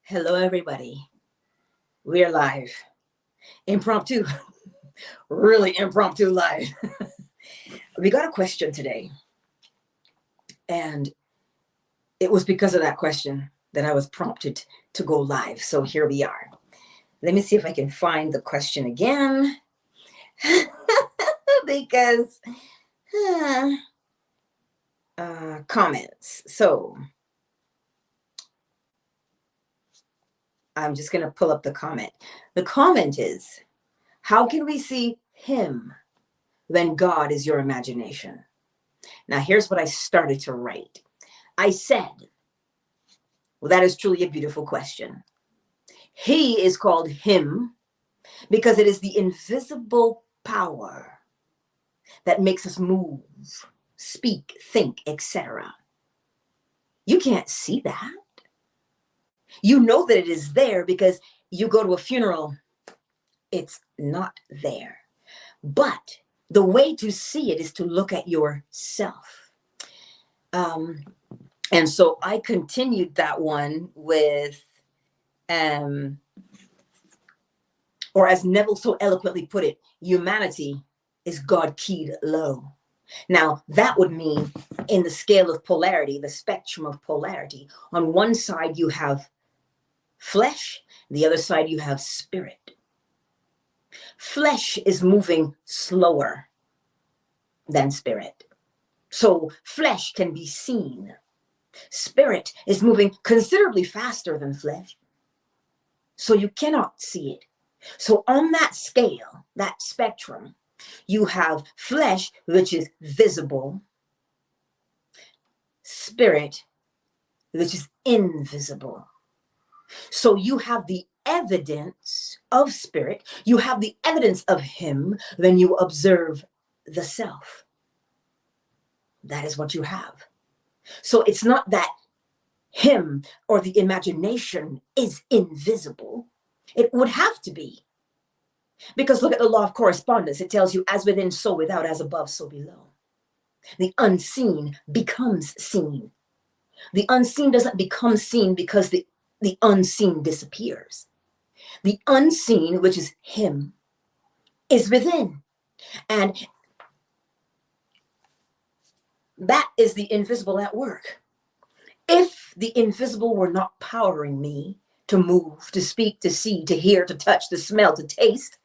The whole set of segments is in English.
Hello, everybody. We're live. Impromptu, really impromptu live. We got a question today. And it was because of that question that I was prompted to go live. So here we are. Let me see if I can find the question again. Because comments. So I'm just going to pull up the comment. The comment is, how can we see him when God is your imagination? Now, here's what I started to write. I said, well, that is truly a beautiful question. He is called him because it is the invisible power that makes us move, speak, think, etc. You can't see that. You know that it is there because you go to a funeral, it's not there. But the way to see it is to look at yourself. And so I continued that one with, or as Neville so eloquently put it, humanity is God keyed low. Now, that would mean in the scale of polarity, the spectrum of polarity, on one side you have flesh, the other side you have spirit. Flesh is moving slower than spirit. So flesh can be seen. Spirit is moving considerably faster than flesh. So you cannot see it. So on that scale, that spectrum, you have flesh, which is visible, spirit, which is invisible. So you have the evidence of spirit, you have the evidence of him when you observe the self. That is what you have. So it's not that him or the imagination is invisible. It would have to be. Because look at the law of correspondence. It tells you as within, so without, as above, so below. The unseen becomes seen. The unseen doesn't become seen because the unseen disappears. The unseen, which is him, is within. And that is the invisible at work. If the invisible were not powering me to move, to speak, to see, to hear, to touch, to smell, to taste,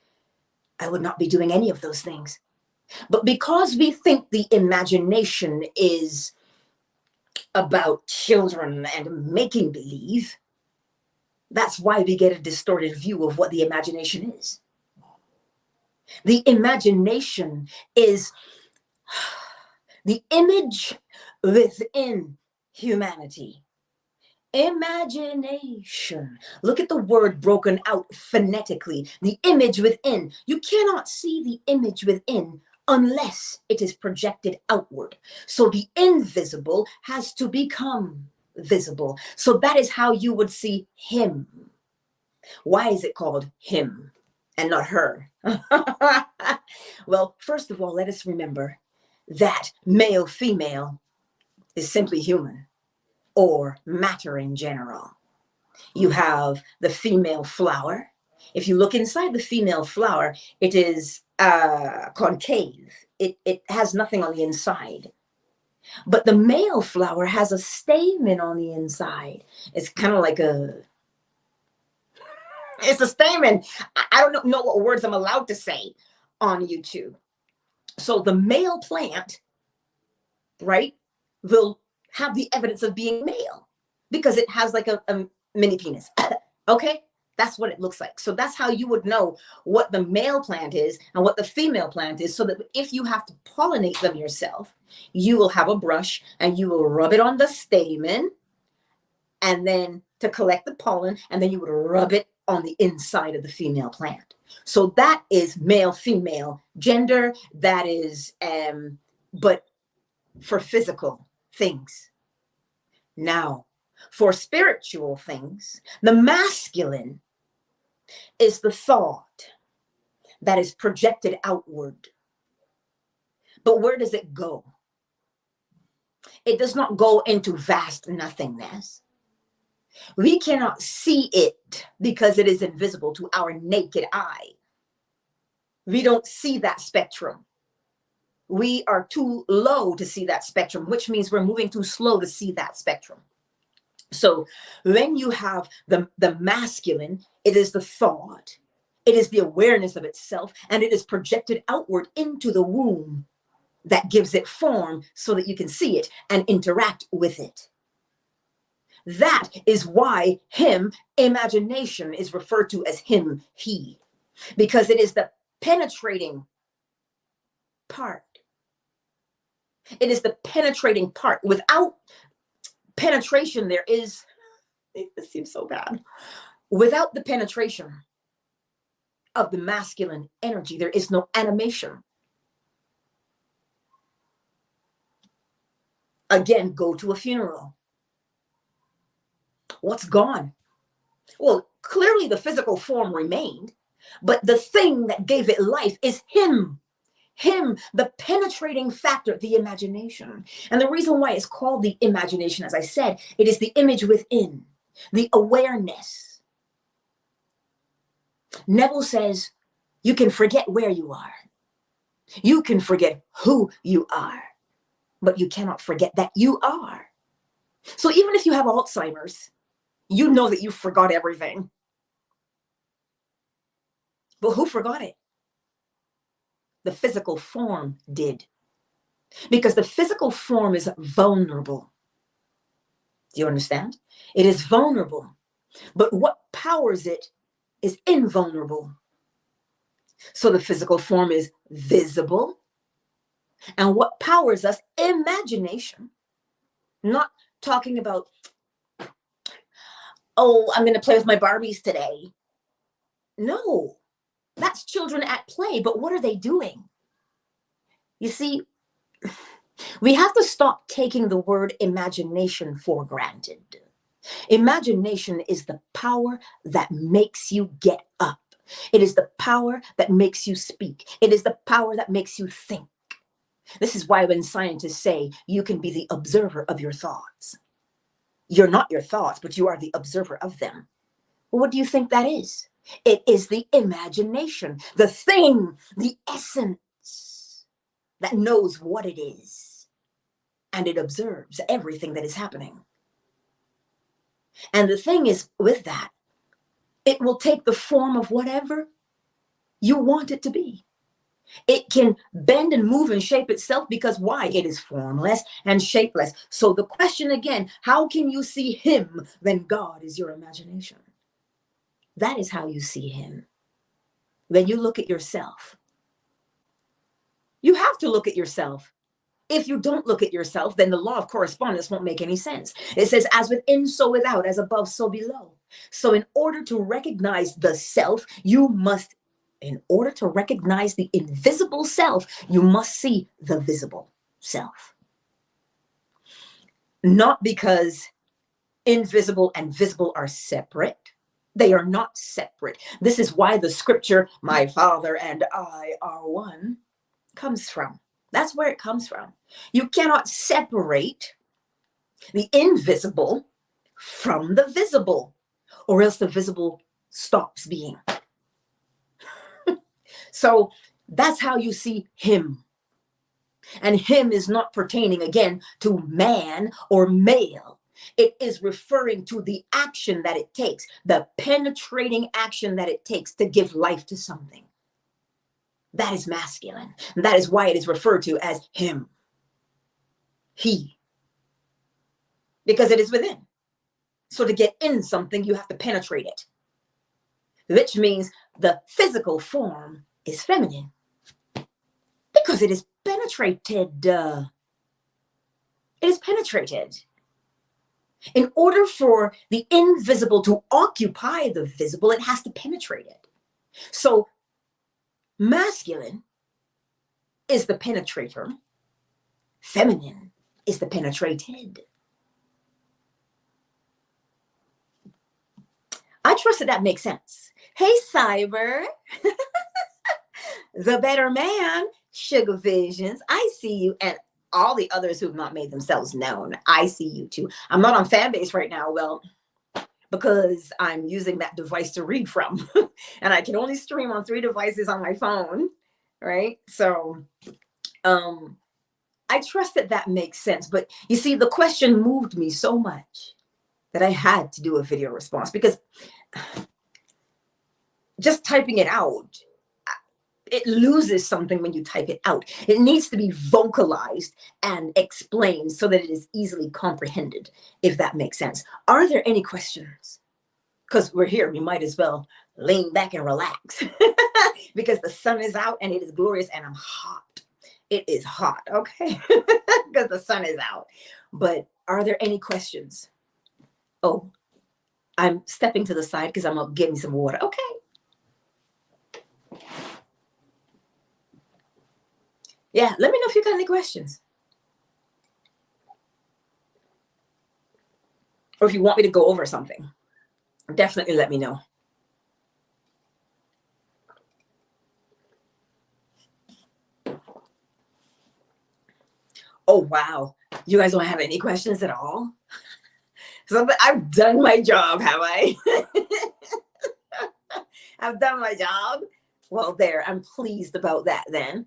I would not be doing any of those things. But because we think the imagination is about children and making believe, that's why we get a distorted view of what the imagination is. The imagination is the image within humanity. Imagination. Look at the word broken out phonetically. The image within. You cannot see the image within unless it is projected outward. So the invisible has to become visible. So that is how you would see him. Why is it called him and not her? Well, first of all, let us remember that male, female is simply human or matter in general. You have the female flower. If you look inside the female flower, it is concave. It has nothing on the inside. But the male flower has a stamen on the inside. It's kind of like it's a stamen. I don't know what words I'm allowed to say on YouTube. So the male plant, right, will have the evidence of being male because it has like a mini penis. Okay, that's what it looks like. So that's how you would know what the male plant is and what the female plant is, so that if you have to pollinate them yourself, you will have a brush and you will rub it on the stamen and then to collect the pollen, and then you would rub it on the inside of the female plant. So that is male, female gender. That is, but for physical things. Now, for spiritual things, the masculine is the thought that is projected outward. But where does it go? It does not go into vast nothingness. We cannot see it because it is invisible to our naked eye. We don't see that spectrum. We are too low to see that spectrum, which means we're moving too slow to see that spectrum. So when you have the masculine, it is the thought, it is the awareness of itself, and it is projected outward into the womb that gives it form so that you can see it and interact with it. That is why him, imagination, is referred to as him, he, because it is the penetrating part. It is the penetrating part. Without penetration, there is, this seems so bad. Without the penetration of the masculine energy, there is no animation. Again, go to a funeral. What's gone? Well, clearly the physical form remained, but the thing that gave it life is him. Him, the penetrating factor, the imagination. And the reason why it's called the imagination, as I said, it is the image within, the awareness. Neville says, you can forget where you are. You can forget who you are, but you cannot forget that you are. So even if you have Alzheimer's, you know that you forgot everything. But who forgot it? The physical form did. Because the physical form is vulnerable. Do you understand? It is vulnerable. But what powers it is invulnerable. So the physical form is visible. And what powers us? Imagination. Not talking about, oh, I'm going to play with my Barbies today. No, that's children at play. But what are they doing? You see, we have to stop taking the word imagination for granted. Imagination is the power that makes you get up. It is the power that makes you speak. It is the power that makes you think. This is why when scientists say you can be the observer of your thoughts. You're not your thoughts, but you are the observer of them. Well, what do you think that is? It is the imagination, the thing, the essence that knows what it is. And it observes everything that is happening. And the thing is with that, it will take the form of whatever you want it to be. It can bend and move and shape itself because why? It is formless and shapeless. So the question again, how can you see him when God is your imagination? That is how you see him. When you look at yourself. You have to look at yourself. If you don't look at yourself, then the law of correspondence won't make any sense. It says, as within, so without, as above, so below. So in order to recognize the self, you must, in order to recognize the invisible self, you must see the visible self. Not because invisible and visible are separate. They are not separate. This is why the scripture, my Father and I are one, comes from. That's where it comes from. You cannot separate the invisible from the visible, or else the visible stops being. So that's how you see him. And him is not pertaining again to man or male. It is referring to the action that it takes, the penetrating action that it takes to give life to something. That is masculine. That is why it is referred to as him. He. Because it is within. So to get in something, you have to penetrate it. Which means the physical form is feminine. Because it is penetrated. It is penetrated. In order for the invisible to occupy the visible, it has to penetrate it. So masculine is the penetrator. Feminine is the penetrated. I trust that makes sense. Hey, Cyber. The better man, Sugar Visions. I see you. And all the others who have not made themselves known. I see you too. I'm not on fan base right now. Well, because I'm using that device to read from. And I can only stream on 3 devices on my phone, right? So I trust that that makes sense. But you see, the question moved me so much that I had to do a video response, because just typing it out, it loses something when you type it out. It needs to be vocalized and explained so that it is easily comprehended, if that makes sense. Are there any questions? Because we're here, we might as well lean back and relax because the sun is out and it is glorious and I'm hot. It is hot, okay? Because the sun is out. But are there any questions? Oh, I'm stepping to the side because I'm gonna get me some water. Okay. Yeah, let me know if you got any questions. Or if you want me to go over something, definitely let me know. Oh, wow. You guys don't have any questions at all? So I've done my job, have I? I've done my job. Well, there, I'm pleased about that then.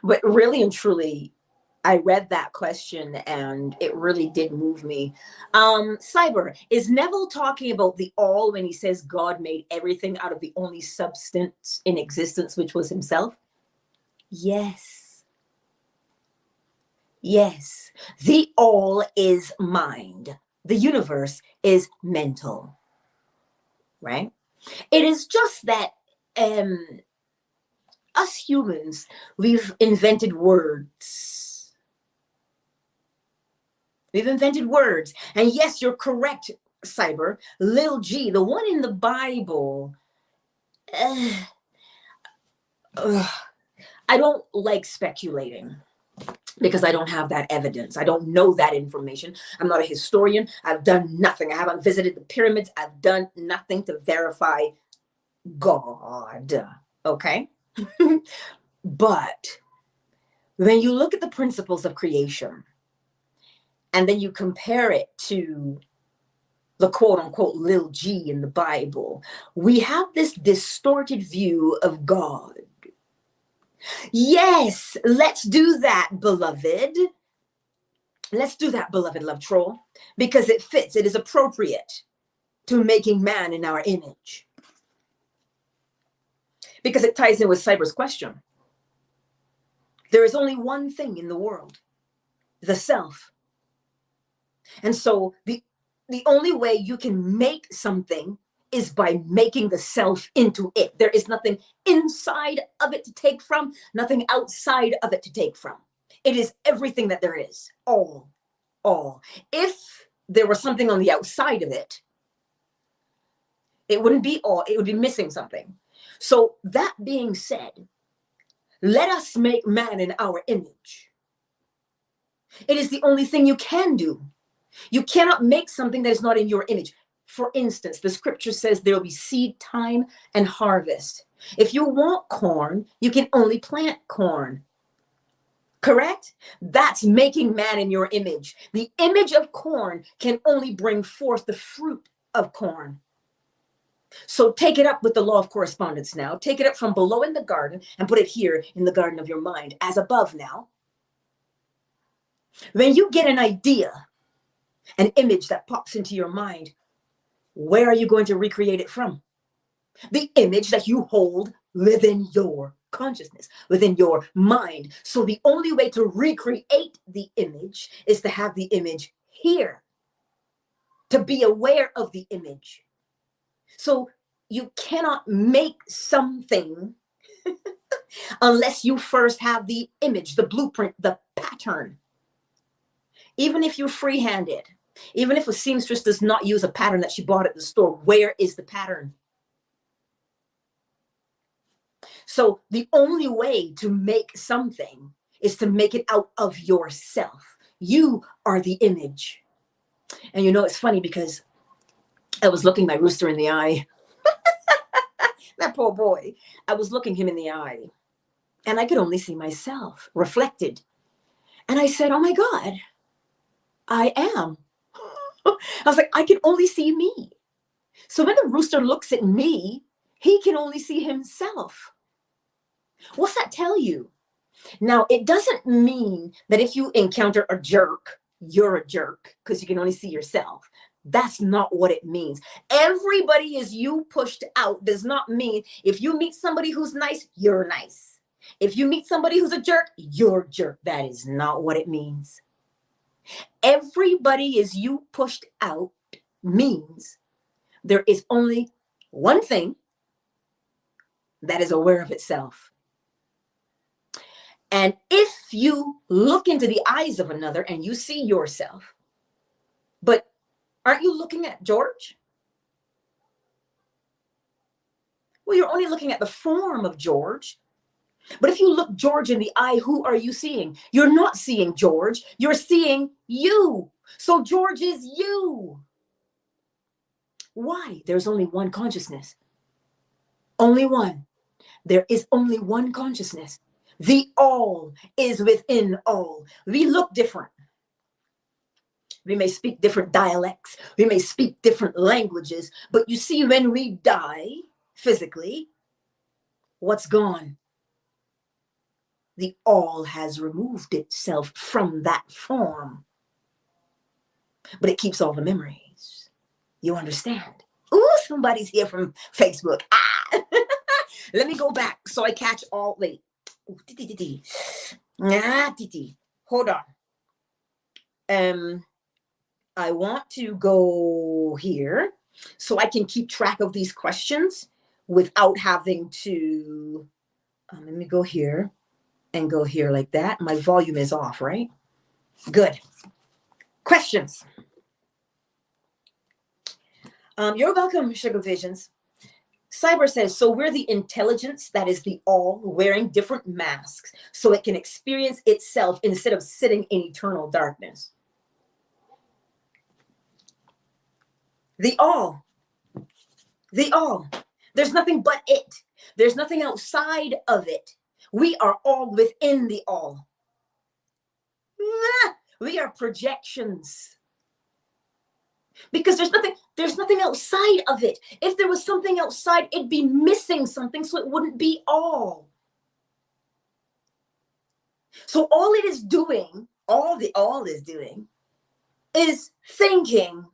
But really and truly, I read that question and it really did move me. Cyber, is Neville talking about the all when he says God made everything out of the only substance in existence, which was himself? Yes. Yes. The all is mind. The universe is mental. Right? It is just that us humans, we've invented words. We've invented words. And yes, you're correct, Cyber. Lil G, the one in the Bible. I don't like speculating because I don't have that evidence. I don't know that information. I'm not a historian. I've done nothing. I haven't visited the pyramids. I've done nothing to verify God. Okay? But when you look at the principles of creation and then you compare it to the quote unquote Lil G in the Bible, we have this distorted view of God. Yes, let's do that, beloved. Let's do that, beloved love troll, because it fits. It is appropriate to making man in our image. Because it ties in with Cyber's question. There is only one thing in the world, the self. And so the only way you can make something is by making the self into it. There is nothing inside of it to take from, nothing outside of it to take from. It is everything that there is, all. If there was something on the outside of it, it wouldn't be all, it would be missing something. So that being said, let us make man in our image. It is the only thing you can do. You cannot make something that is not in your image. For instance, the scripture says there will be seed time and harvest. If you want corn, you can only plant corn. Correct? That's making man in your image. The image of corn can only bring forth the fruit of corn. So take it up with the law of correspondence now. Take it up from below in the garden and put it here in the garden of your mind, as above now. When you get an idea, an image that pops into your mind, where are you going to recreate it from? The image that you hold within your consciousness, within your mind. So the only way to recreate the image is to have the image here, to be aware of the image. So you cannot make something unless you first have the image, the blueprint, the pattern. Even if you're free-handed, even if a seamstress does not use a pattern that she bought at the store, where is the pattern? So the only way to make something is to make it out of yourself. You are the image. And you know, it's funny because I was looking my rooster in the eye. That poor boy. I was looking him in the eye and I could only see myself reflected. And I said, oh my God, I am. I was like, I can only see me. So when the rooster looks at me, he can only see himself. What's that tell you? Now, it doesn't mean that if you encounter a jerk, you're a jerk because you can only see yourself. That's not what it means. Everybody is you pushed out does not mean if you meet somebody who's nice, you're nice. If you meet somebody who's a jerk, you're a jerk. That is not what it means. Everybody is you pushed out means there is only one thing that is aware of itself. And if you look into the eyes of another and you see yourself, but aren't you looking at George? Well, you're only looking at the form of George. But if you look George in the eye, who are you seeing? You're not seeing George. You're seeing you. So George is you. Why? There's only one consciousness. Only one. There is only one consciousness. The all is within all. We look different. We may speak different dialects. We may speak different languages. But you see, when we die physically, what's gone? The all has removed itself from that form. But it keeps all the memories. You understand? Ooh, somebody's here from Facebook. Ah! Let me go back so I catch all. Wait. Hold on. I want to go here so I can keep track of these questions without having to. Let me go here and go here like that. My volume is off, right? Good. Questions. You're welcome, Sugar Visions. Cyber says, so we're the intelligence that is the all wearing different masks so it can experience itself instead of sitting in eternal darkness. The all. The all. There's nothing but it. There's nothing outside of it. We are all within the all. We are projections. Because there's nothing outside of it. If there was something outside, it'd be missing something, so it wouldn't be all. So all it is doing, all the all is doing, is thinking.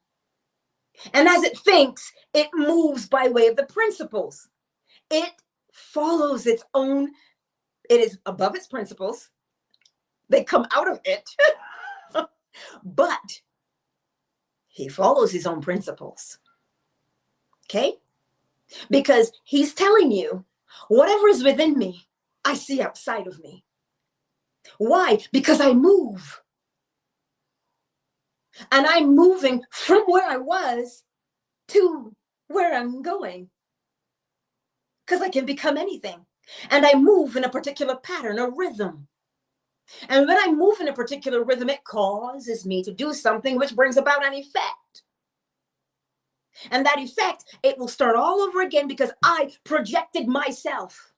And as it thinks, it moves by way of the principles. It follows its own, it is above its principles. They come out of it. But he follows his own principles. Okay? Because he's telling you, whatever is within me, I see outside of me. Why? Because I move. And I'm moving from where I was to where I'm going. Because I can become anything. And I move in a particular pattern, a rhythm. And when I move in a particular rhythm, it causes me to do something which brings about an effect. And that effect, it will start all over again because I projected myself.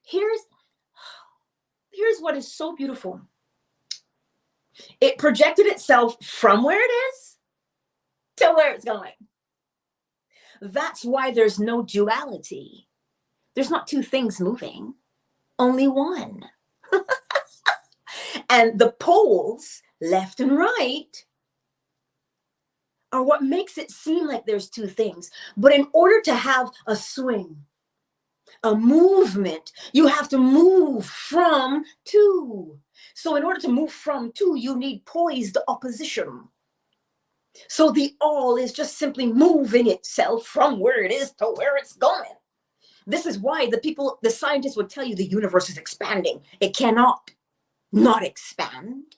Here's what is so beautiful. It projected itself from where it is to where it's going. That's why there's no duality. There's not two things moving, only one. And the poles, left and right, are what makes it seem like there's two things. But in order to have a swing, a movement, you have to move from two. So in order to move from two, you need poised opposition. So the all is just simply moving itself from where it is to where it's going. This is why the scientists would tell you the universe is expanding. It cannot not expand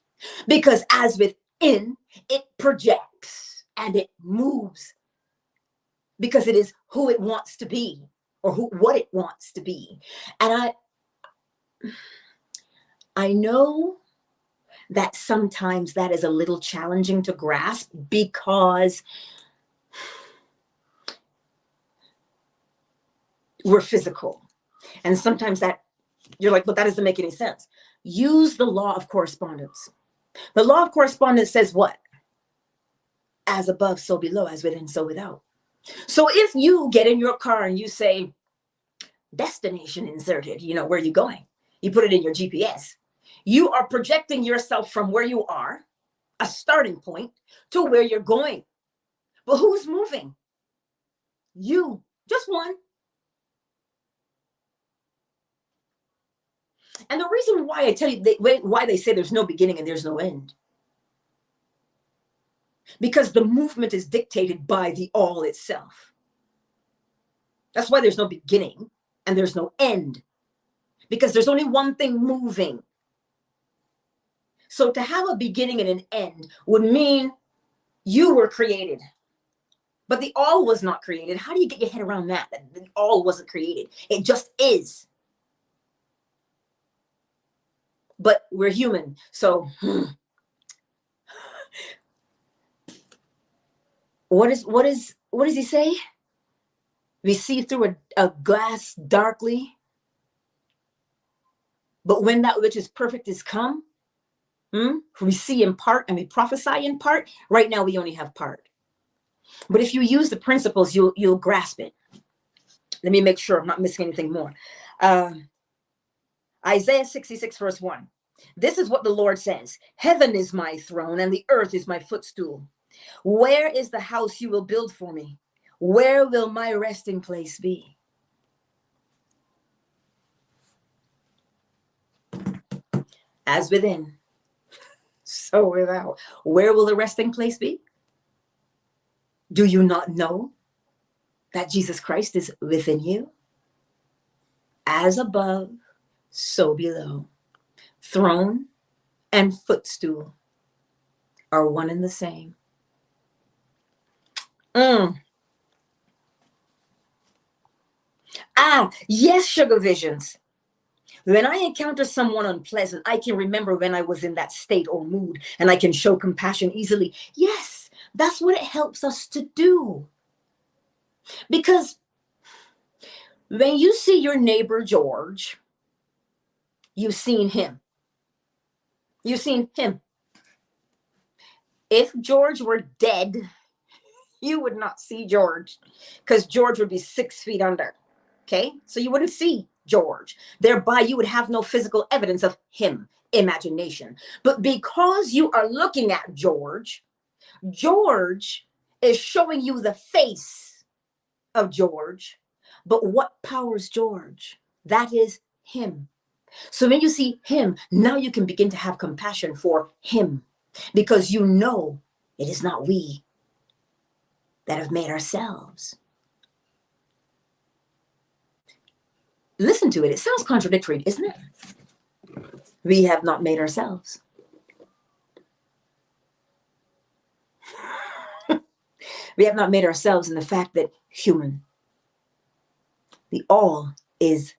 because as within, it projects and it moves because it is who it wants to be or what it wants to be. And I know that sometimes that is a little challenging to grasp because we're physical. And sometimes that you're like, but that doesn't make any sense. use the law of correspondence. The law of correspondence says what? As above, so below, as within, so without. So if you get in your car and you say, destination inserted, you know, where are you going? You put it in your GPS. You are projecting yourself from where you are, a starting point, to where you're going. But who's moving? You, just one. And the reason why I tell you, why they say there's no beginning and there's no end, because the movement is dictated by the all itself. That's why there's no beginning and there's no end, because there's only one thing moving. So to have a beginning and an end would mean you were created, but the all was not created. How do you get your head around that? That the all wasn't created. It just is. But we're human. So what does he say? We see through a glass darkly, but when that which is perfect is come, we see in part and we prophesy in part. Right now we only have part. But if you use the principles, you'll grasp it. Let me make sure I'm not missing anything more. Isaiah 66 verse 1. This is what the Lord says. Heaven is my throne and the earth is my footstool. Where is the house you will build for me? Where will my resting place be? As within, so without. Where will the resting place be? Do you not know that Jesus Christ is within you? As above, so below. Throne and footstool are one and the same. Yes, Sugar Visions. When I encounter someone unpleasant, I can remember when I was in that state or mood, and I can show compassion easily. Yes, that's what it helps us to do. Because when you see your neighbor George, you've seen him. You've seen him. If George were dead, you would not see George, because George would be 6 feet under. Okay, so you wouldn't see George. Thereby, you would have no physical evidence of him, imagination. But because you are looking at George, George is showing you the face of George. But what powers George? That is him. So when you see him, now you can begin to have compassion for him, because you know it is not we that have made ourselves. Listen to it. It sounds contradictory, isn't it? We have not made ourselves. We have not made ourselves in the fact that human, the all is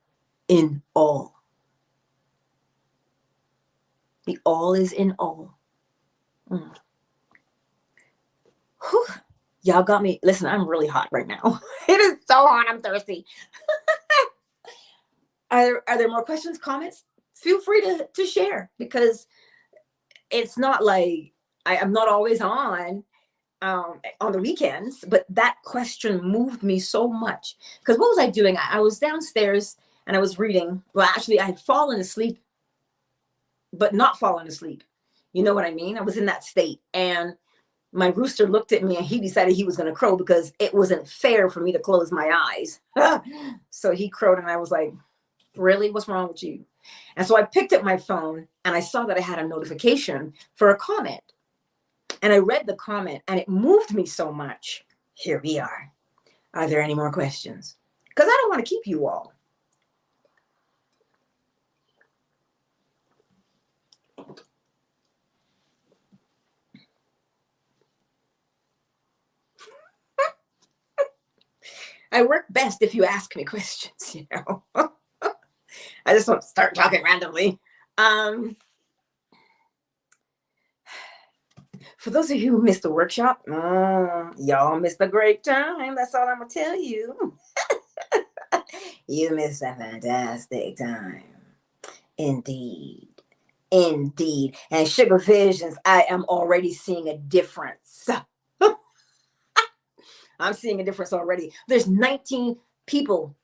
in all. The all is in all. Y'all got me. Listen, I'm really hot right now. It is so hot. I'm thirsty. Are there more questions, comments? Feel free to share, because it's not like I'm not always on the weekends, but that question moved me so much. Because what was I doing? I was downstairs and I was reading. Well, actually, I had fallen asleep, but not fallen asleep. You know what I mean? I was in that state, and my rooster looked at me and he decided he was going to crow, because it wasn't fair for me to close my eyes. So he crowed, and I was like, really? What's wrong with you? And so I picked up my phone and I saw that I had a notification for a comment. And I read the comment and it moved me so much. Here we are. Are there any more questions? Because I don't want to keep you all. I work best if you ask me questions, you know. I just want to start talking randomly. For those of you who missed the workshop, y'all missed a great time. That's all I'm going to tell you. You missed a fantastic time. Indeed. Indeed. And Sugar Visions, I am already seeing a difference. I'm seeing a difference already. There's 19 people.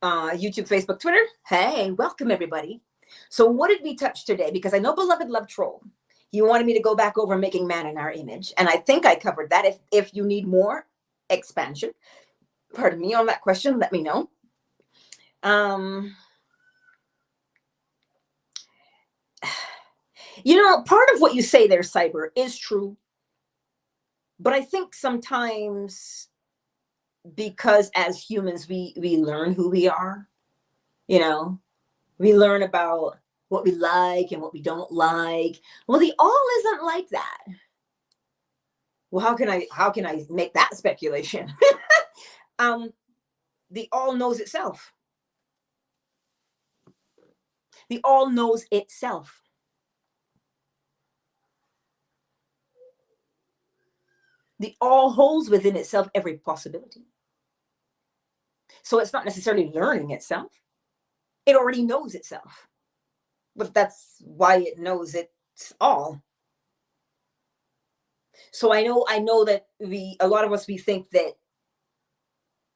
YouTube, Facebook, Twitter. Hey, welcome everybody. So what did we touch today? Because I know Beloved Love Troll, you wanted me to go back over making man in our image. And I think I covered that. If you need more expansion, pardon me, on that question, let me know. You know, part of what you say there, Cyber, is true. But I think sometimes, because as humans, we learn who we are, you know, we learn about what we like and what we don't like. Well, the all isn't like that. Well, how can I make that speculation? The all knows itself. The all knows itself. The all holds within itself every possibility. So it's not necessarily learning itself. It already knows itself. But that's why it knows it's all. So I know that a lot of us, we think that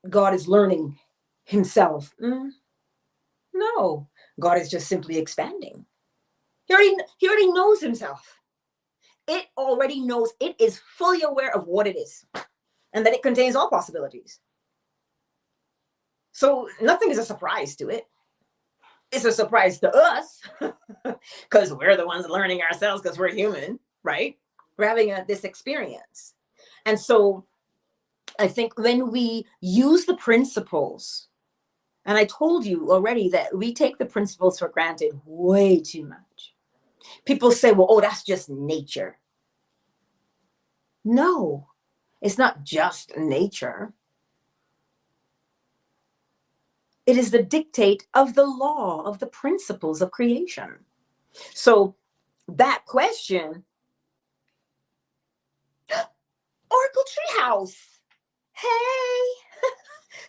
God is learning himself. No, God is just simply expanding. He already knows himself. It already knows. It is fully aware of what it is, and that it contains all possibilities. So nothing is a surprise to it. It's a surprise to us because we're the ones learning ourselves, because we're human, right? We're having this experience. And so I think when we use the principles, and I told you already that we take the principles for granted way too much. People say, well, oh, that's just nature. No, it's not just nature. It is the dictate of the law, of the principles of creation. So that question, Oracle Treehouse. Hey.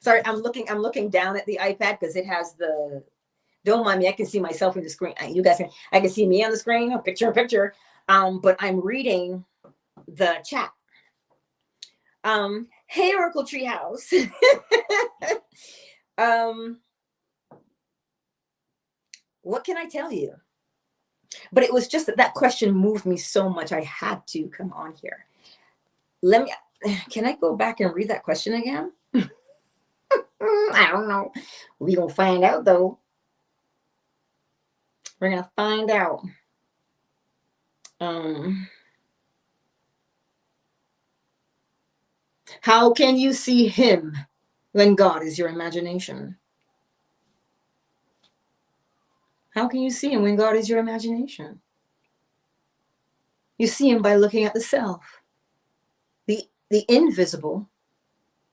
Sorry, I'm looking down at the iPad because it has the, don't mind me, I can see myself in the screen. You guys I can see me on the screen, picture in picture. But I'm reading the chat. Hey, Oracle Treehouse. What can I tell you? But it was just that question moved me so much. I had to come on here. Can I go back and read that question again? I don't know. We're going to find out though. We're going to find out. How can you see him when God is your imagination? How can you see him when God is your imagination? You see him by looking at the self. The invisible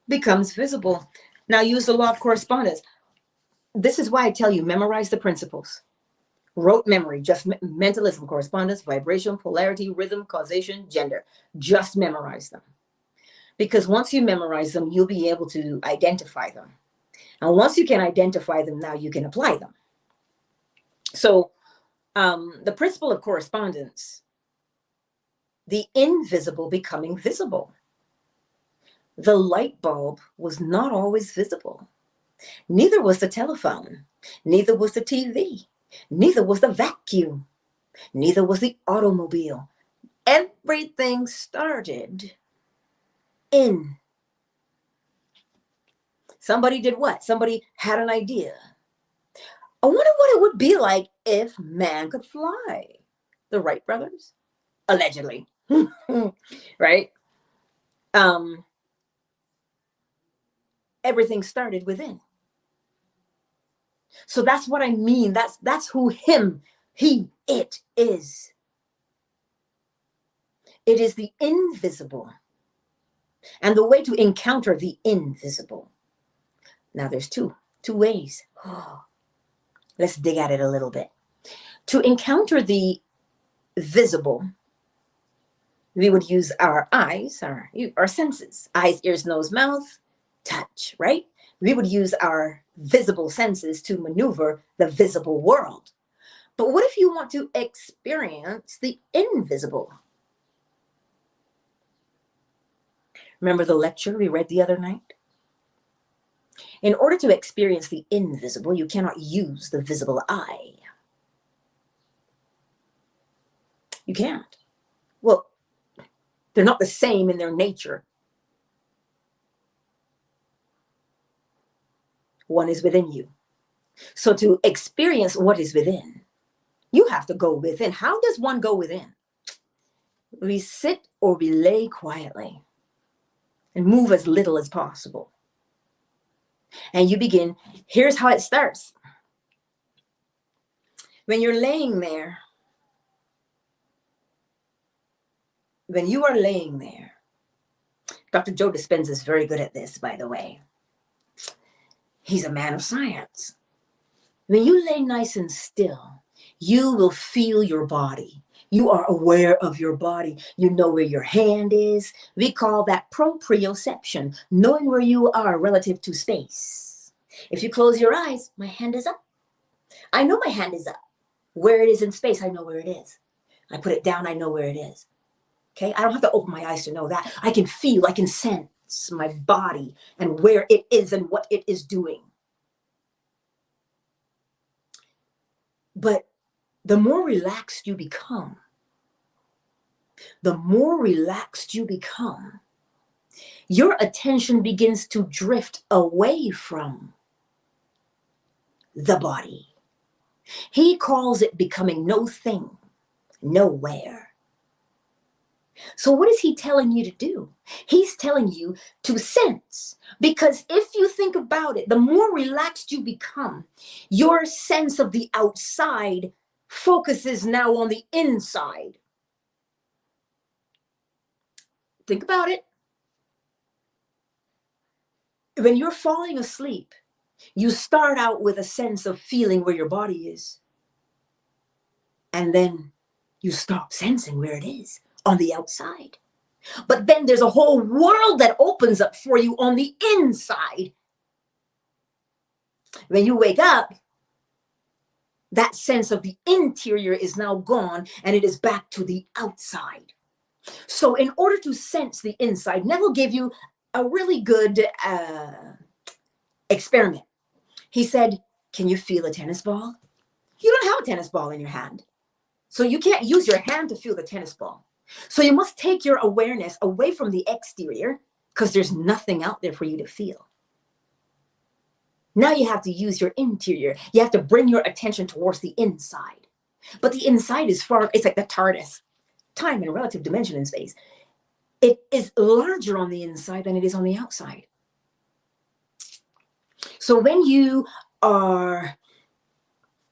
becomes visible. Now use the law of correspondence. This is why I tell you, memorize the principles. Rote memory, just mentalism, correspondence, vibration, polarity, rhythm, causation, gender. Just memorize them. Because once you memorize them, you'll be able to identify them. And once you can identify them, now you can apply them. So the principle of correspondence, the invisible becoming visible. The light bulb was not always visible. Neither was the telephone. Neither was the TV. Neither was the vacuum. Neither was the automobile. Everything started in. Somebody did what? Somebody had an idea. I wonder what it would be like if man could fly. The Wright brothers, allegedly, right? Everything started within. So that's what I mean. That's who it is. It is the invisible. And the way to encounter the invisible. Now there's two ways. Let's dig at it a little bit. To encounter the visible, we would use our eyes, our senses, eyes, ears, nose, mouth, touch, right? We would use our visible senses to maneuver the visible world. But what if you want to experience the invisible? Remember the lecture we read the other night? In order to experience the invisible, you cannot use the visible eye. You can't. Well, they're not the same in their nature. One is within you. So to experience what is within, you have to go within. How does one go within? We sit or we lay quietly and move as little as possible. And you begin, here's how it starts. When you're laying there, when you are laying there, Dr. Joe Dispenza is very good at this, by the way. He's a man of science. When you lay nice and still, you will feel your body. You are aware of your body. You know where your hand is. We call that proprioception, knowing where you are relative to space. If you close your eyes, my hand is up. I know my hand is up. Where it is in space, I know where it is. I put it down, I know where it is. Okay, I don't have to open my eyes to know that. I can feel, I can sense my body and where it is and what it is doing. But the more relaxed you become, your attention begins to drift away from the body. He calls it becoming no thing, nowhere. So what is he telling you to do? He's telling you to sense, because if you think about it, the more relaxed you become, your sense of the outside focuses now on the inside. Think about it. When you're falling asleep, you start out with a sense of feeling where your body is. And then you stop sensing where it is on the outside. But then there's a whole world that opens up for you on the inside. When you wake up, that sense of the interior is now gone and it is back to the outside. So in order to sense the inside, Neville gave you a really good experiment. He said, can you feel a tennis ball? You don't have a tennis ball in your hand. So you can't use your hand to feel the tennis ball. So you must take your awareness away from the exterior because there's nothing out there for you to feel. Now you have to use your interior. You have to bring your attention towards the inside. But the inside is far, it's like the TARDIS, time and relative dimension in space. It is larger on the inside than it is on the outside. So when you are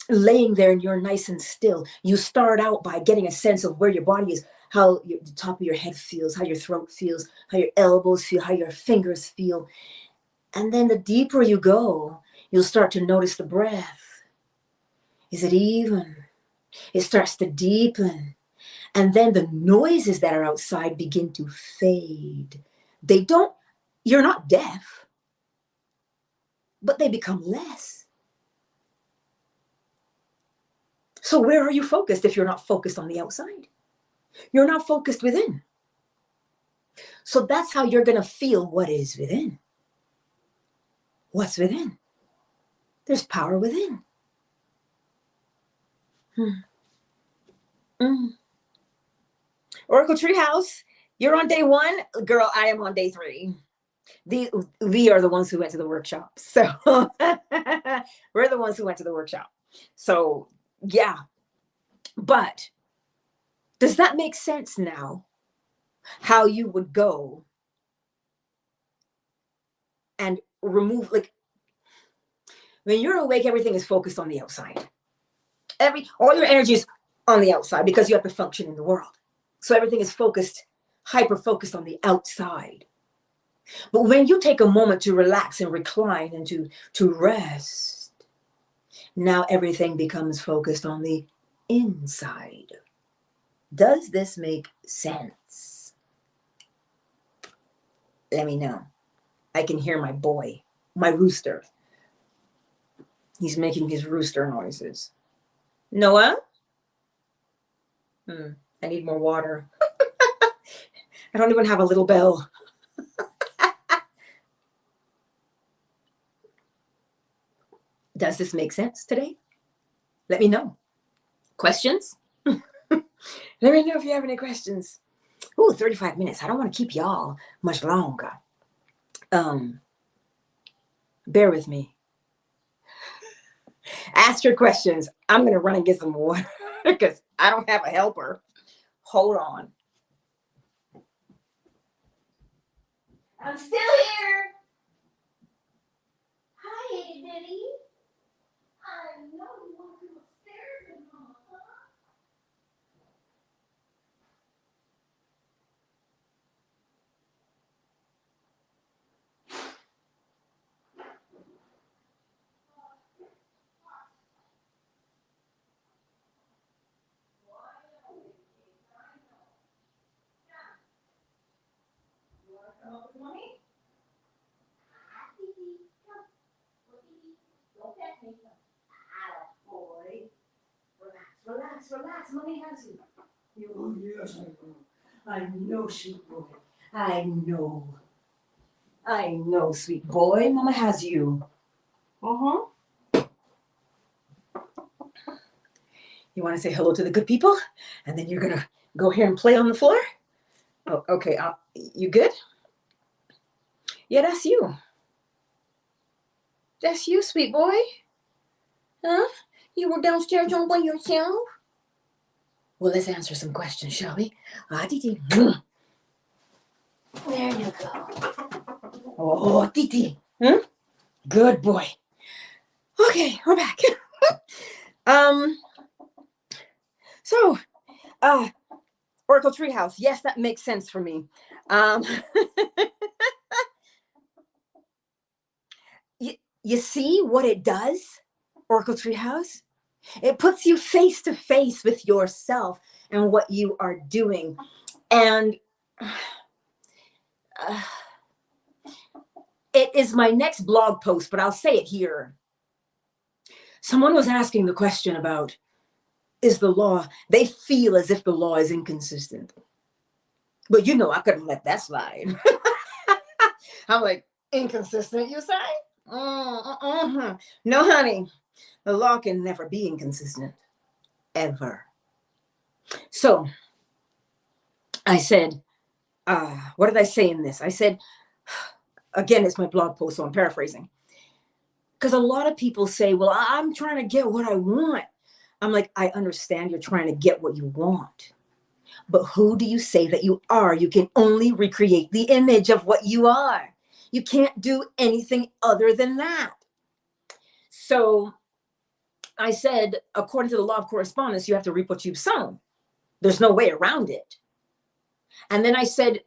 laying there and you're nice and still, you start out by getting a sense of where your body is, how the top of your head feels, how your throat feels, how your elbows feel, how your fingers feel. And then the deeper you go, you'll start to notice the breath. Is it even? It starts to deepen. And then the noises that are outside begin to fade. You're not deaf, but they become less. So where are you focused if you're not focused on the outside? You're not focused within. So that's how you're going to feel what is within. What's within? There's power within. Oracle Treehouse, you're on day 1. Girl, I am on day 3. We are the ones who went to the workshop. So we're the ones who went to the workshop. So yeah. But does that make sense now? How you would go and remove, like, when you're awake, everything is focused on the outside. All your energy is on the outside because you have to function in the world. So everything is focused, hyper-focused on the outside. But when you take a moment to relax and recline and to rest, now everything becomes focused on the inside. Does this make sense? Let me know. I can hear my boy, my rooster. He's making his rooster noises. Noah? I need more water. I don't even have a little bell. Does this make sense today? Let me know. Questions? Let me know if you have any questions. Ooh, 35 minutes. I don't want to keep y'all much longer. Bear with me. Ask your questions. I'm going to run and get some water because I don't have a helper. Hold on. I'm still here. Hi, itty bitty. I know you want to go upstairs and mama. Come up with mommy. Don't pet me. Boy. Relax, relax. Mommy has you. Oh, yes, I know, sweet boy. I know, sweet boy. Mama has you. Uh-huh. You want to say hello to the good people? And then you're going to go here and play on the floor? Oh, okay. You good? Yeah, that's you. That's you, sweet boy. Huh? You were downstairs all by yourself? Well, let's answer some questions, shall we? Titi. There you go. Oh, Titi. Good boy. Okay, we're back. So, Oracle Treehouse. Yes, that makes sense for me. You see what it does, Oracle Treehouse? It puts you face to face with yourself and what you are doing. And it is my next blog post, but I'll say it here. Someone was asking the question about, is the law, they feel as if the law is inconsistent. But you know, I couldn't let that slide. I'm like, inconsistent, you say? No, honey, the law can never be inconsistent, ever. So I said, what did I say in this? I said, again, it's my blog post, so I'm paraphrasing. Because a lot of people say, well, I'm trying to get what I want. I'm like, I understand you're trying to get what you want. But who do you say that you are? You can only recreate the image of what you are. You can't do anything other than that. So I said, according to the law of correspondence, you have to reap what you've sown. There's no way around it. And then I said,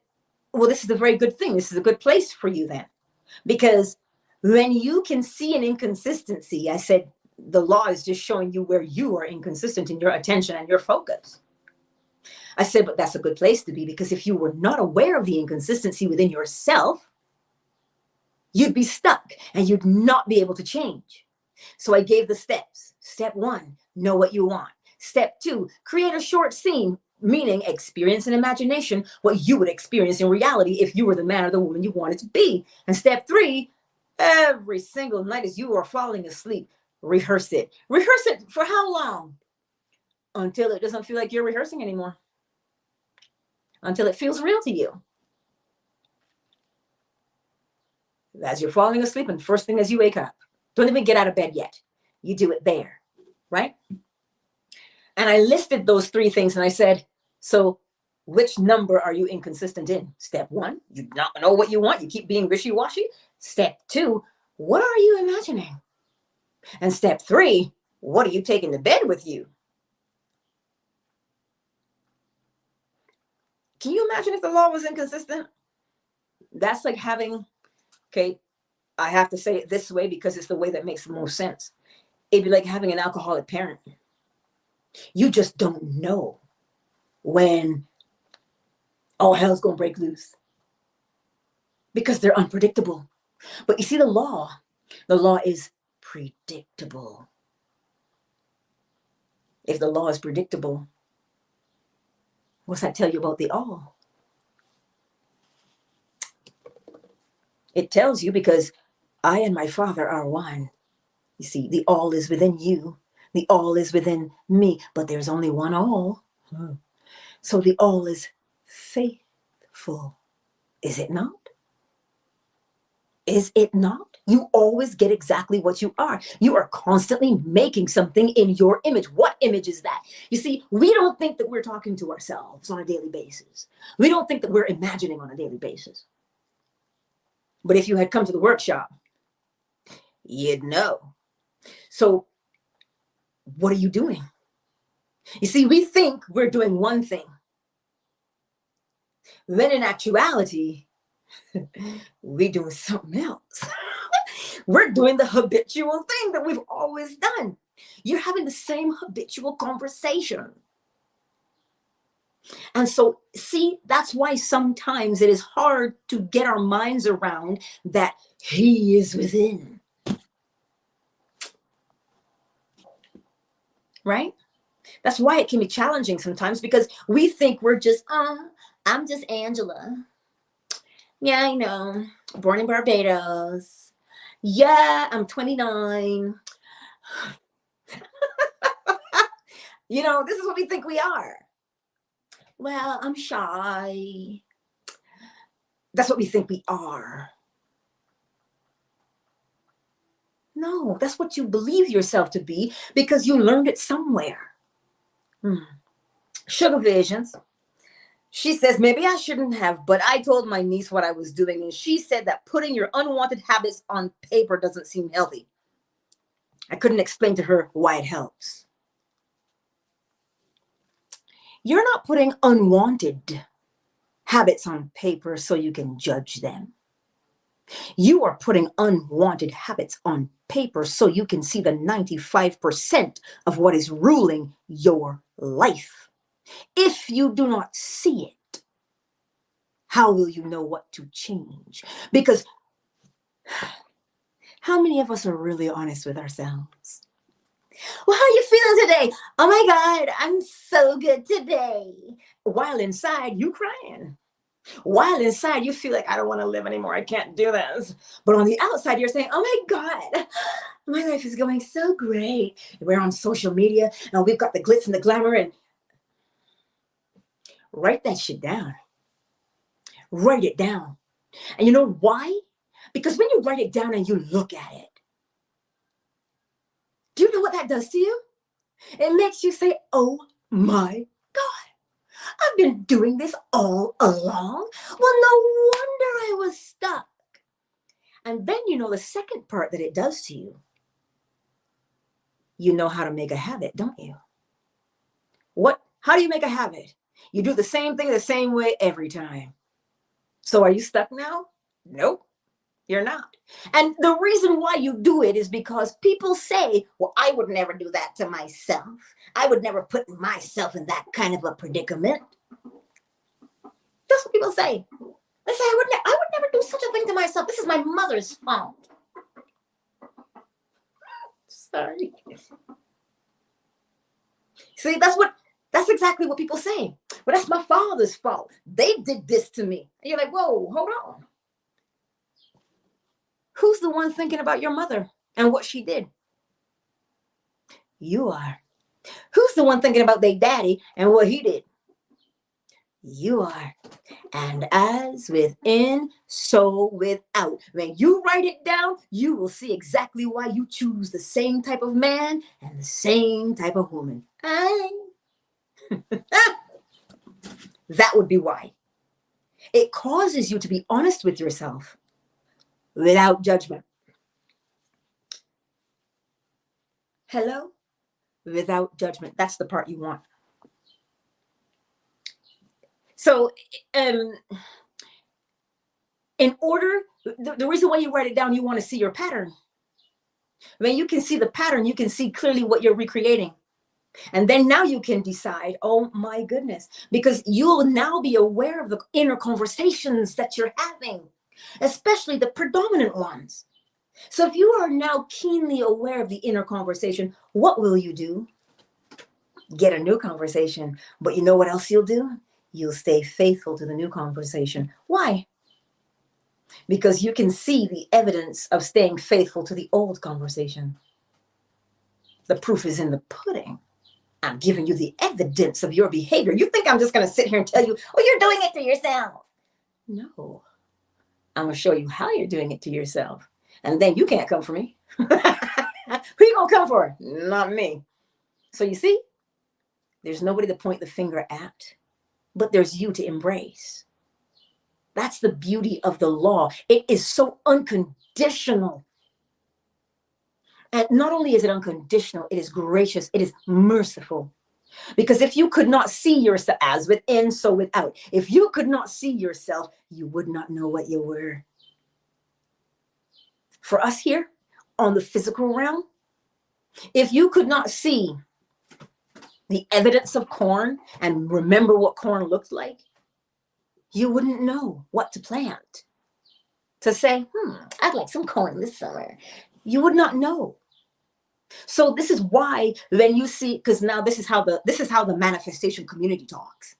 well, this is a very good thing. This is a good place for you then. Because when you can see an inconsistency, I said, the law is just showing you where you are inconsistent in your attention and your focus. I said, but that's a good place to be, because if you were not aware of the inconsistency within yourself, you'd be stuck and you'd not be able to change. So I gave the steps. Step 1, know what you want. Step 2, create a short scene, meaning experience in imagination what you would experience in reality if you were the man or the woman you wanted to be. And step 3, every single night as you are falling asleep, rehearse it. Rehearse it for how long? Until it doesn't feel like you're rehearsing anymore. Until it feels real to you. As you're falling asleep, and first thing as you wake up, don't even get out of bed yet. You do it there, right? And I listed those 3 things and I said, so which number are you inconsistent in? Step 1, you do not know what you want. You keep being wishy-washy. Step 2, what are you imagining? And step 3, what are you taking to bed with you? Can you imagine if the law was inconsistent? That's like having, okay, I have to say it this way because it's the way that makes the most sense. It'd be like having an alcoholic parent. You just don't know when all hell's gonna break loose because they're unpredictable. But you see, the law is predictable. If the law is predictable, what's that tell you about the all? It tells you because I and my Father are one. You see, the all is within you. The all is within me, but there's only one all. So the all is faithful. Is it not? Is it not? You always get exactly what you are. You are constantly making something in your image. What image is that? You see, we don't think that we're talking to ourselves on a daily basis. We don't think that we're imagining on a daily basis. But if you had come to the workshop, you'd know. So what are you doing? You see, we think we're doing one thing. Then in actuality, we're doing something else. We're doing the habitual thing that we've always done. You're having the same habitual conversation. And so, see, that's why sometimes it is hard to get our minds around that he is within. Right? That's why it can be challenging sometimes, because we think we're just, I'm just Angela. Yeah, I know. Born in Barbados. Yeah, I'm 29. You know, this is what we think we are. Well, I'm shy. That's what we think we are. No, that's what you believe yourself to be because you learned it somewhere. Sugar Visions. She says, maybe I shouldn't have, but I told my niece what I was doing, and she said that putting your unwanted habits on paper doesn't seem healthy. I couldn't explain to her why it helps. You're not putting unwanted habits on paper so you can judge them. You are putting unwanted habits on paper so you can see the 95% of what is ruling your life. If you do not see it, how will you know what to change? Because how many of us are really honest with ourselves? Well, how are you feeling today? Oh my God, I'm so good today. While inside, you crying. While inside, you feel like, I don't want to live anymore. I can't do this. But on the outside, you're saying, oh my God, my life is going so great. We're on social media and we've got the glitz and the glamour. And write that shit down. Write it down. And you know why? Because when you write it down and you look at it, do you know what that does to you? It makes you say, oh my God, I've been doing this all along. Well, no wonder I was stuck. And then you know the second part that it does to you. You know how to make a habit, don't you? How do you make a habit? You do the same thing the same way every time. So are you stuck now? Nope, you're not. And the reason why you do it is because people say, well, I would never do that to myself. I would never put myself in that kind of a predicament. That's what people say. They say, I would never do such a thing to myself. This is my mother's fault. Sorry. See, that's exactly what people say. But that's my father's fault. They did this to me. And you're like, whoa, hold on. Who's the one thinking about your mother and what she did? You are. Who's the one thinking about their daddy and what he did? You are. And as within, so without. When you write it down, you will see exactly why you choose the same type of man and the same type of woman. That would be why. It causes you to be honest with yourself without judgment. Hello? Without judgment. That's the part you want. So, in order, the reason why you write it down, you want to see your pattern. When you can see the pattern, you can see clearly what you're recreating. And then now you can decide, oh my goodness, because you'll now be aware of the inner conversations that you're having, especially the predominant ones. So if you are now keenly aware of the inner conversation, what will you do? get a new conversation. But you know what else you'll do? You'll stay faithful to the new conversation. Why? Because you can see the evidence of staying faithful to the old conversation. The proof is in the pudding. I'm giving you the evidence of your behavior. You think I'm just going to sit here and tell you, oh, you're doing it to yourself. No. I'm going to show you how you're doing it to yourself. And then you can't come for me. Who you going to come for? Not me. So you see, there's nobody to point the finger at, but there's you to embrace. That's the beauty of the law. It is so unconditional. And not only is it unconditional, it is gracious, it is merciful. Because if you could not see yourself, as within, so without, if you could not see yourself, you would not know what you were. For us here on the physical realm, if you could not see the evidence of corn and remember what corn looked like, you wouldn't know what to plant. To say, I'd like some corn this summer. You would not know. So this is why when you see, because now this is how the manifestation community talks.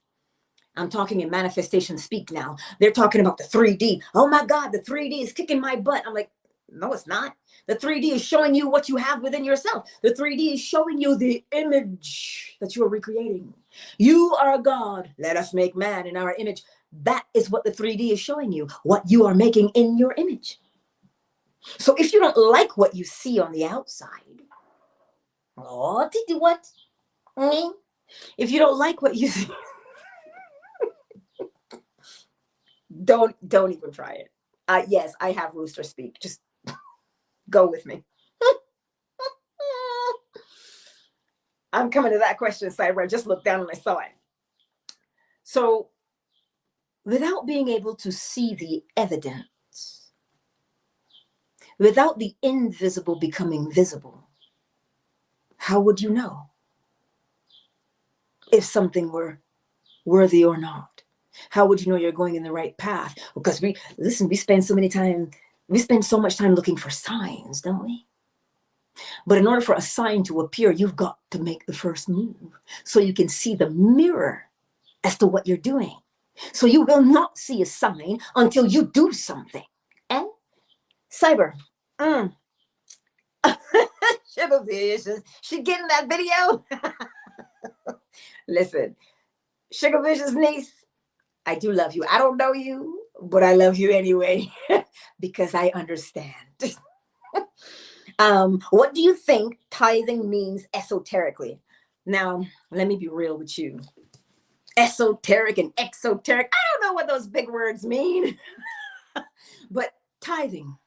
I'm talking in manifestation speak now. They're talking about the 3D. Oh my God, the 3D is kicking my butt. I'm like, no, it's not. The 3D is showing you what you have within yourself. The 3D is showing you the image that you are recreating. You are God. Let us make man in our image. That is what the 3D is showing you, what you are making in your image. So if you don't like what you see on the outside, what? Me? If you don't like what you see, don't even try it. Yes, I have rooster speak. Just go with me. I'm coming to that question side where I just looked down and I saw it. So without being able to see the evidence, without the invisible becoming visible, how would you know if something were worthy or not? How would you know you're going in the right path? Because we spend so much time looking for signs, don't we? But in order for a sign to appear, you've got to make the first move so you can see the mirror as to what you're doing. So you will not see a sign until you do something. And Cyber, Sugar Visions, she getting that video? Listen, Sugar Visions niece, I do love you. I don't know you, but I love you anyway because I understand. What do you think tithing means esoterically? Now, let me be real with you. Esoteric and exoteric, I don't know what those big words mean. But tithing,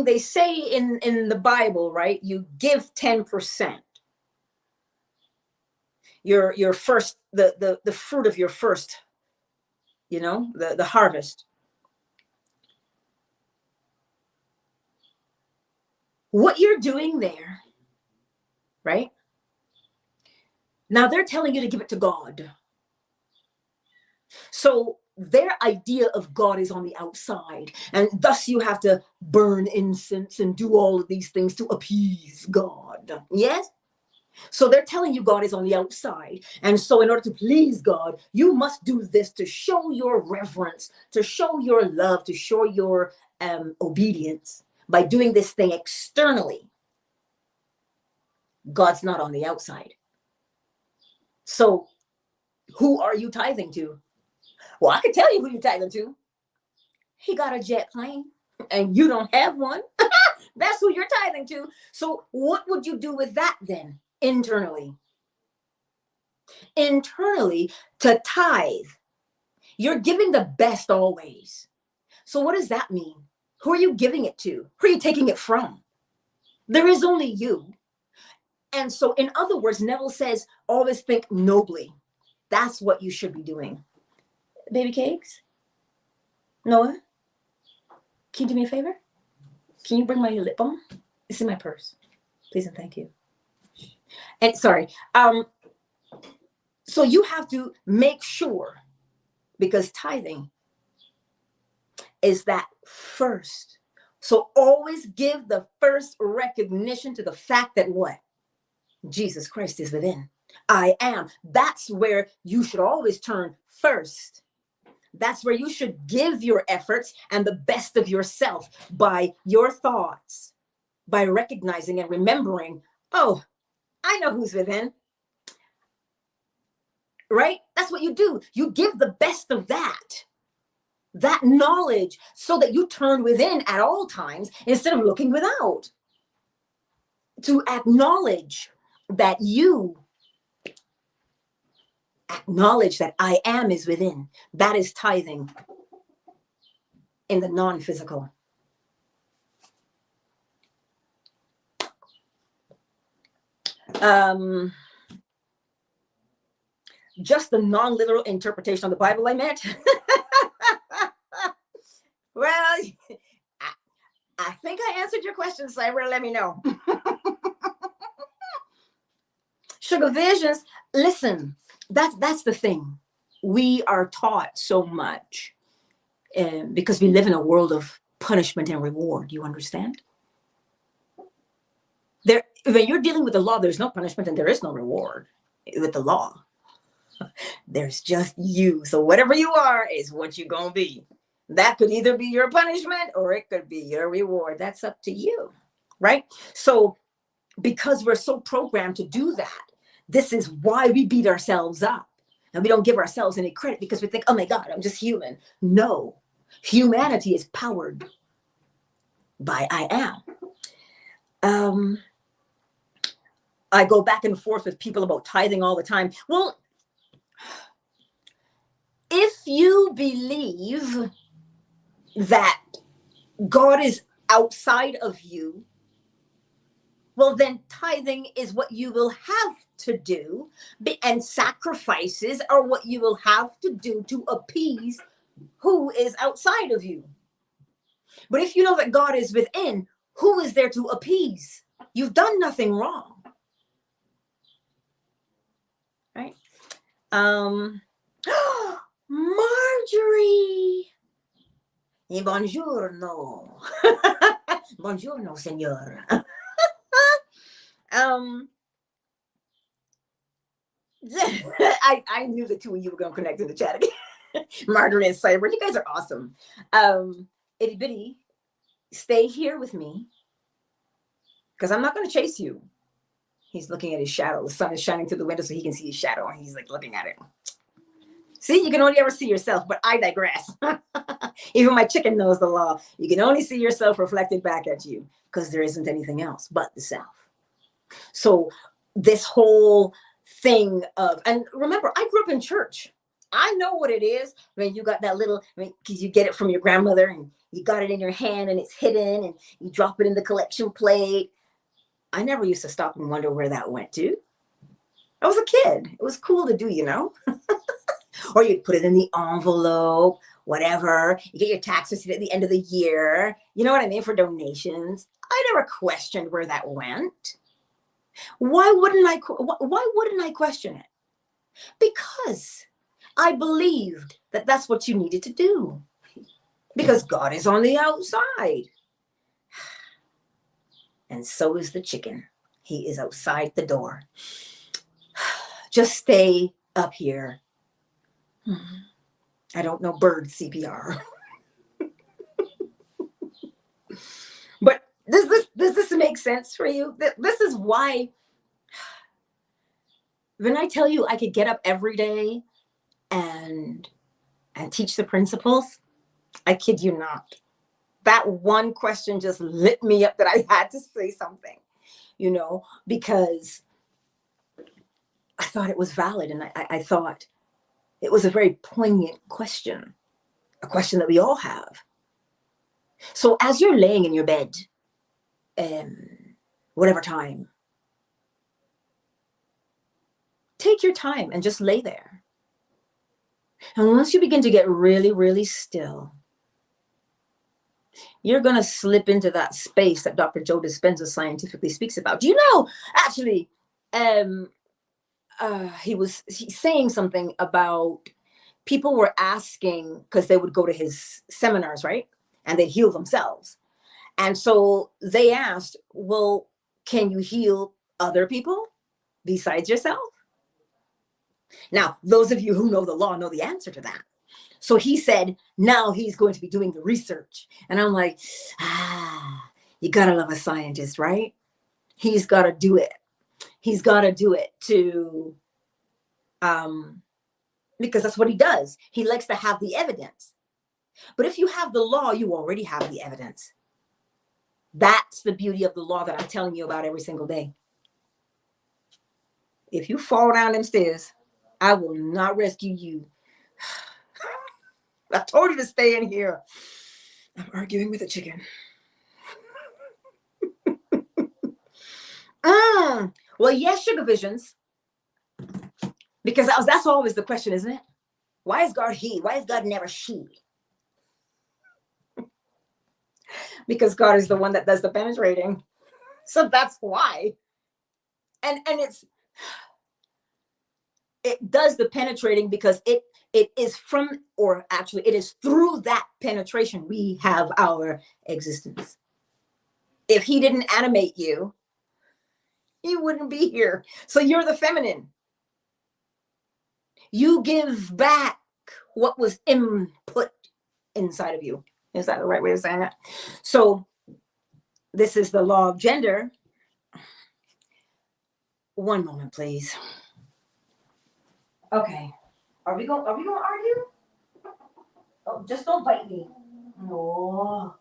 they say in the Bible, right? You give 10%. Your first, the fruit of your first, the harvest. What you're doing there, right? Now they're telling you to give it to God. So their idea of God is on the outside, and thus you have to burn incense and do all of these things to appease God. Yes? So they're telling you God is on the outside. And so in order to please God, you must do this to show your reverence, to show your love, to show your obedience by doing this thing externally. God's not on the outside. So who are you tithing to? Well, I can tell you who you're tithing to. He got a jet plane and you don't have one. That's who you're tithing to. So what would you do with that then? Internally, to tithe, you're giving the best always. So what does that mean? Who are you giving it to? Who are you taking it from? There is only you. And so in other words, Neville says, always think nobly. That's what you should be doing. Baby cakes? Noah? Can you do me a favor? Can you bring my lip balm? It's in my purse. Please and thank you. And sorry. So you have to make sure, because tithing is that first. So always give the first recognition to the fact that what? Jesus Christ is within. I am. That's where you should always turn first. That's where you should give your efforts and the best of yourself by your thoughts, by recognizing and remembering, oh, I know who's within. Right? That's what you do. You give the best of that knowledge, so that you turn within at all times instead of looking without. To acknowledge that acknowledge that I am is within. That is tithing in the non-physical. Just the non-literal interpretation of the Bible, I meant. Well, I think I answered your question, Cyber. Let me know. Sugar visions. Listen, that's the thing. We are taught so much because we live in a world of punishment and reward. You understand? When you're dealing with the law, there's no punishment and there is no reward with the law. There's just you. So whatever you are is what you're going to be. That could either be your punishment or it could be your reward. That's up to you, right? So because we're so programmed to do that, this is why we beat ourselves up and we don't give ourselves any credit, because we think, oh my God, I'm just human. No, humanity is powered by I am. I go back and forth with people about tithing all the time. Well, if you believe that God is outside of you, well, then tithing is what you will have to do, and sacrifices are what you will have to do to appease who is outside of you. But if you know that God is within, who is there to appease? You've done nothing wrong. Right? Marjorie. Buongiorno. Buongiorno, signor. I knew the two of you were going to connect in the chat again. Marjorie and Cyber, you guys are awesome. Itty bitty, stay here with me, because I'm not going to chase you. He's looking at his shadow. The sun is shining through the window so he can see his shadow, and he's like looking at it. See, you can only ever see yourself, but I digress. Even my chicken knows the law. You can only see yourself reflected back at you, because there isn't anything else but the self. So this whole thing of, and remember, I grew up in church. I know what it is when you got that little, because you get it from your grandmother and you got it in your hand and it's hidden and you drop it in the collection plate. I never used to stop and wonder where that went to. I was a kid. It was cool to do, you know. Or you'd put it in the envelope, whatever. You get your tax receipt at the end of the year. You know what I mean? For donations. I never questioned where that went. Why wouldn't I question it? Because I believed that that's what you needed to do. Because God is on the outside. And so is the chicken. He is outside the door. Just stay up here. I don't know bird CPR. But does this make sense for you? This is why when I tell you I could get up every day and teach the principles, I kid you not. That one question just lit me up that I had to say something, you know, because I thought it was valid, and I thought it was a very poignant question, a question that we all have. So as you're laying in your bed, whatever time, take your time and just lay there. And once you begin to get really, really still, you're going to slip into that space that Dr. Joe Dispenza scientifically speaks about. Do you know, actually, he's saying something about people were asking, because they would go to his seminars, right? And they'd heal themselves. And so they asked, well, can you heal other people? besides yourself? Now, those of you who know the law know the answer to that. So he said, now he's going to be doing the research. And I'm like, you gotta love a scientist, right? He's got to do it. He's got to do it to, because that's what he does. He likes to have the evidence. But if you have the law, you already have the evidence. That's the beauty of the law that I'm telling you about every single day. If you fall down them stairs, I will not rescue you. I told you to stay in here. I'm arguing with a chicken. Well, yes, sugar visions. Because that's always the question, isn't it? Why is God he? Why is God never she? Because God is the one that does the penetrating. So that's why. And it does the penetrating because it is from, or actually it is through that penetration we have our existence. If he didn't animate you, you wouldn't be here. So you're the feminine. You give back what was input inside of you. Is that the right way of saying it? So this is the law of gender. One moment, please. Okay. Are we going to argue? Oh, just don't bite me. No.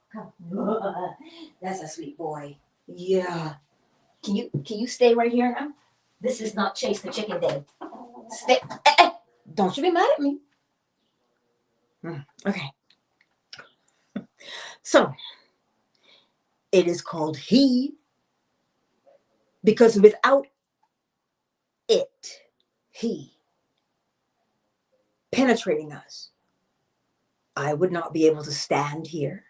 That's a sweet boy. Yeah. Can you stay right here now? This is not Chase the Chicken Day. Stay. Don't you be mad at me. Okay. So, it is called he because without it, he, penetrating us, I would not be able to stand here.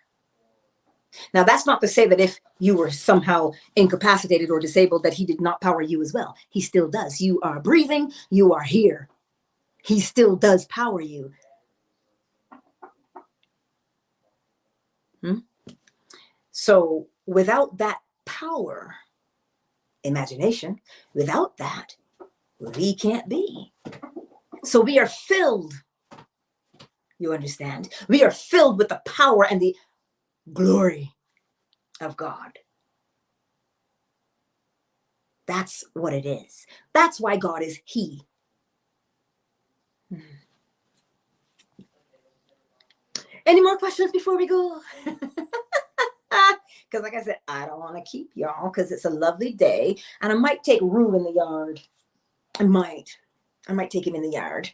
Now, that's not to say that if you were somehow incapacitated or disabled, that he did not power you as well. He still does. You are breathing. You are here. He still does power you. So without that power, imagination, without that, we can't be. So we are filled, you understand? We are filled with the power and the glory of God. That's what it is. That's why God is he. Any more questions before we go? Because like I said, I don't want to keep y'all because it's a lovely day. And I might take Rue in the yard. I might take him in the yard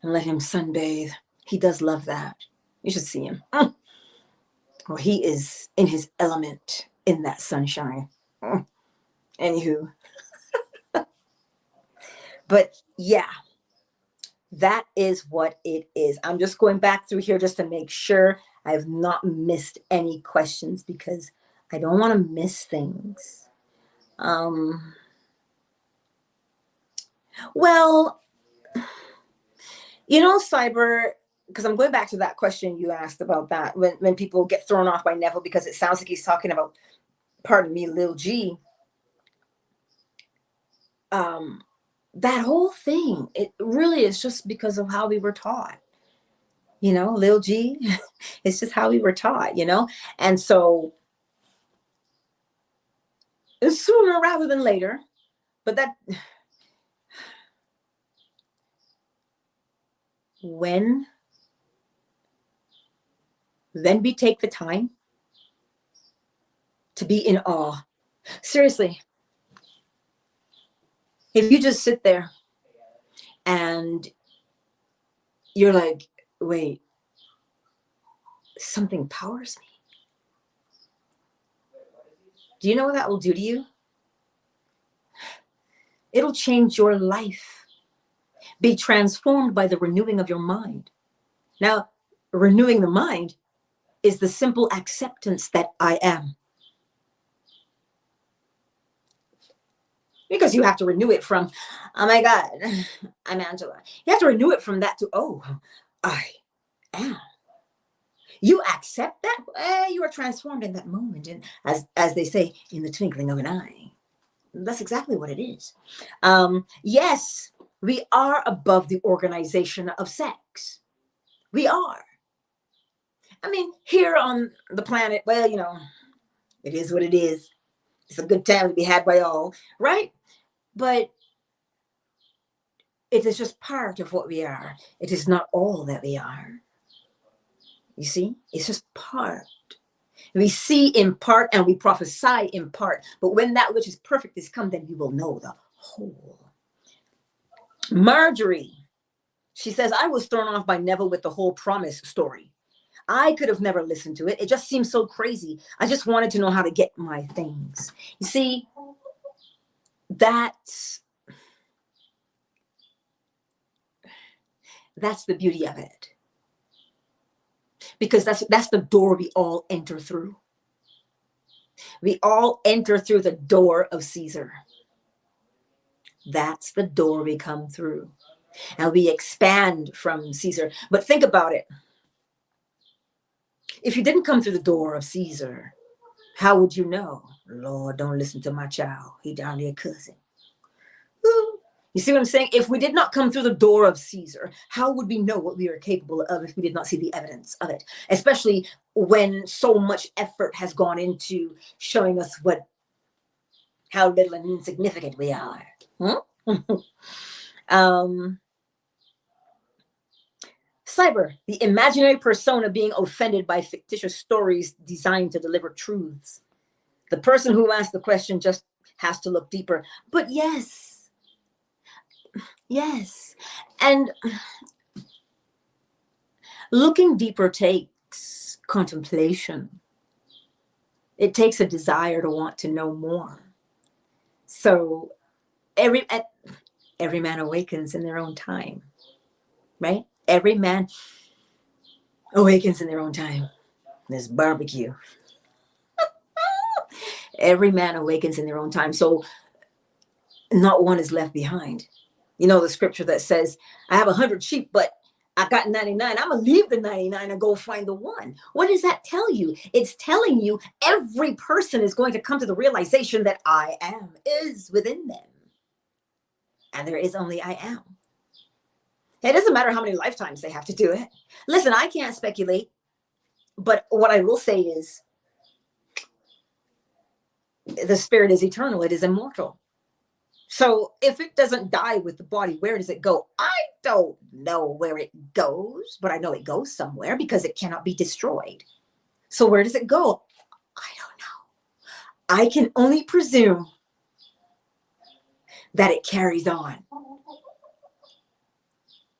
and let him sunbathe. He does love that. You should see him. Well, he is in his element in that sunshine. Anywho. But yeah, that is what it is. I'm just going back through here just to make sure I have not missed any questions because I don't want to miss things. Well, you know, Cyber, because I'm going back to that question you asked about that when people get thrown off by Neville because it sounds like he's talking about, pardon me, Lil G. That whole thing, it really is just because of how we were taught. You know, Lil G, it's just how we were taught, you know? And so it's sooner rather than later, but that when then we take the time to be in awe. Seriously, if you just sit there and you're like, wait, something powers me. Do you know what that will do to you? It'll change your life. Be transformed by the renewing of your mind. Now, renewing the mind is the simple acceptance that I am. Because you have to renew it from, oh my God, I'm Angela. You have to renew it from that to, oh, I am. You accept that, you are transformed in that moment. And as they say, in the twinkling of an eye. That's exactly what it is. Yes, we are above the organization of sex. We are. I mean, here on the planet, well, you know, it is what it is. It's a good time to be had by all, right? But it is just part of what we are. It is not all that we are. You see, it's just part. We see in part and we prophesy in part. But when that which is perfect is come, then you will know the whole. Marjorie, she says, I was thrown off by Neville with the whole promise story. I could have never listened to it. It just seems so crazy. I just wanted to know how to get my things. You see, that's the beauty of it. Because that's the door we all enter through. We all enter through the door of Caesar. That's the door we come through. And we expand from Caesar. But think about it. If you didn't come through the door of Caesar, how would you know? Lord, don't listen to my child. He down there cussing. Ooh. You see what I'm saying? If we did not come through the door of Caesar, how would we know what we are capable of if we did not see the evidence of it? Especially when so much effort has gone into showing us how little and insignificant we are. Cyber, the imaginary persona being offended by fictitious stories designed to deliver truths. The person who asked the question just has to look deeper. But yes. And looking deeper takes contemplation. It takes a desire to want to know more. So every man awakens in their own time, right? Every man awakens in their own time. There's barbecue. Every man awakens in their own time. So not one is left behind. You know, the scripture that says, I have 100 sheep, but I got 99. I'm going to leave the 99 and go find the one. What does that tell you? It's telling you every person is going to come to the realization that I am is within them. And there is only I am. It doesn't matter how many lifetimes they have to do it. Listen, I can't speculate, but what I will say is the spirit is eternal. It is immortal. So if it doesn't die with the body, where does it go? I don't know where it goes, but I know it goes somewhere because it cannot be destroyed. So where does it go? I don't know. I can only presume that it carries on.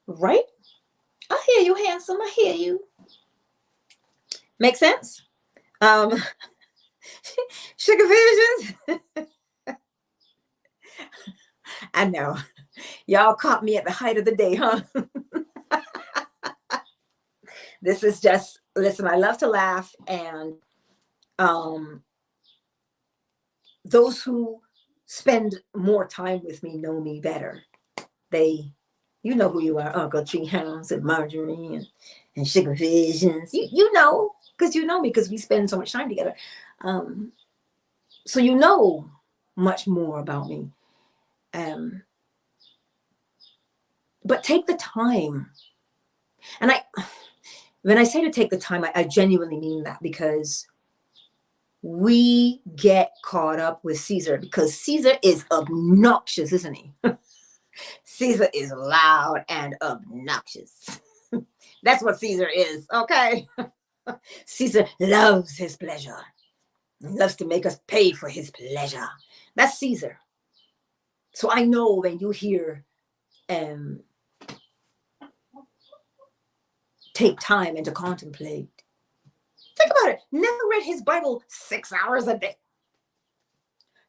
Right? I hear you, handsome. I hear you. Make sense? Sugar visions. I know. Y'all caught me at the height of the day, huh? This is just, listen, I love to laugh. And those who spend more time with me know me better. You know who you are, Uncle Treehouse and Marjorie and Sugar Visions. You know, because you know me, because we spend so much time together. So you know much more about me. But take the time. And when I say to take the time, I genuinely mean that, because we get caught up with Caesar because Caesar is obnoxious, isn't he? Caesar is loud and obnoxious. That's what Caesar is, okay? Caesar loves his pleasure. He loves to make us pay for his pleasure. That's Caesar. So I know when you hear take time and to contemplate. Think about it. Never read his Bible 6 hours a day.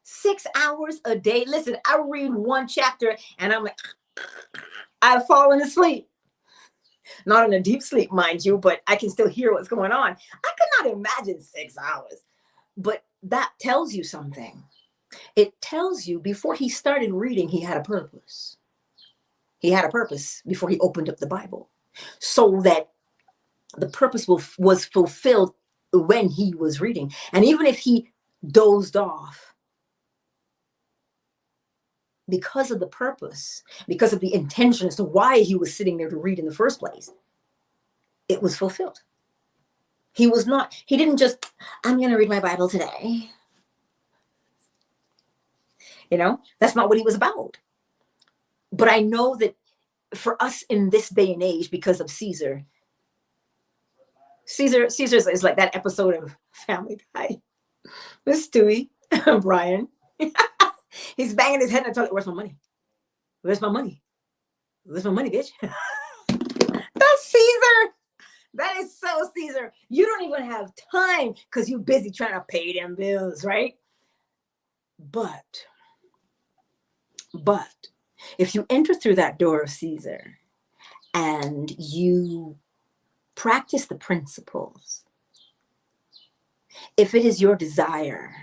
6 hours a day. Listen, I read one chapter and I'm like, I've fallen asleep. Not in a deep sleep, mind you, but I can still hear what's going on. I could not imagine 6 hours. But that tells you something. It tells you before he started reading, he had a purpose. He had a purpose before he opened up the Bible, so that the purpose was fulfilled when he was reading. And even if he dozed off, because of the purpose, because of the intention as to why he was sitting there to read in the first place, it was fulfilled. He didn't just, I'm going to read my Bible today. You know, that's not what he was about. But I know that for us in this day and age, because of Caesar is like that episode of Family Guy. This Stewie, Brian, he's banging his head in the toilet. Where's my money? Where's my money? Where's my money, bitch? That's Caesar. That is so Caesar. You don't even have time because you're busy trying to pay them bills, right? But if you enter through that door of Caesar and you practice the principles, if it is your desire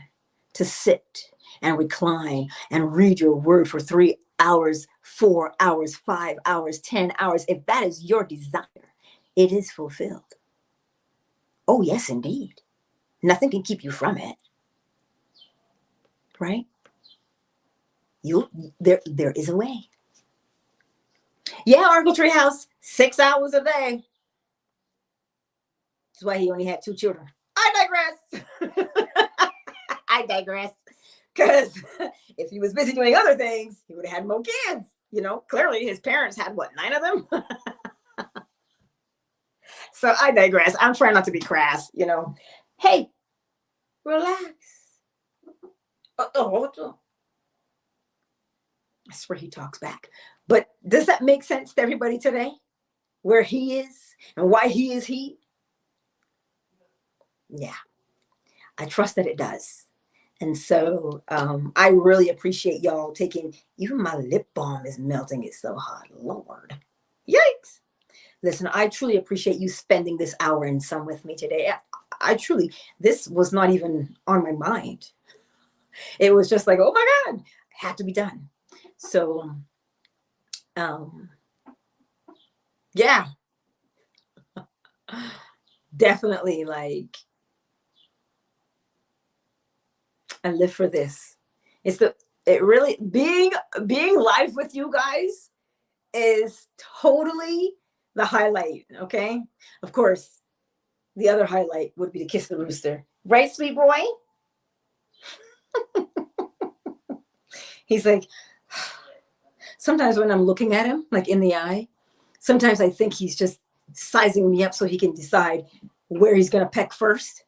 to sit and recline and read your word for 3 hours, 4 hours, 5 hours, 10 hours, if that is your desire, it is fulfilled. Oh, yes, indeed. Nothing can keep you from it. Right? There is a way. Yeah, Uncle Treehouse, 6 hours a day. That's why he only had 2 children. I digress. I digress. Because if he was busy doing other things, he would have had more kids. You know, clearly his parents had, what, 9 of them? So I digress. I'm trying not to be crass, you know. Hey, relax. I swear he talks back. But does that make sense to everybody today? Where he is and why he is he? Yeah, I trust that it does. And so I really appreciate y'all taking, even my lip balm is melting. It's so hot. Lord. Yikes. Listen, I truly appreciate you spending this hour and some with me today. I truly, this was not even on my mind. It was just like, oh my God, it had to be done. So, yeah, definitely, like, I live for this. It really, being live with you guys is totally the highlight. Okay. Of course, the other highlight would be to kiss the rooster. Right, sweet boy? He's like, sometimes when I'm looking at him, like in the eye, sometimes I think he's just sizing me up so he can decide where he's going to peck first.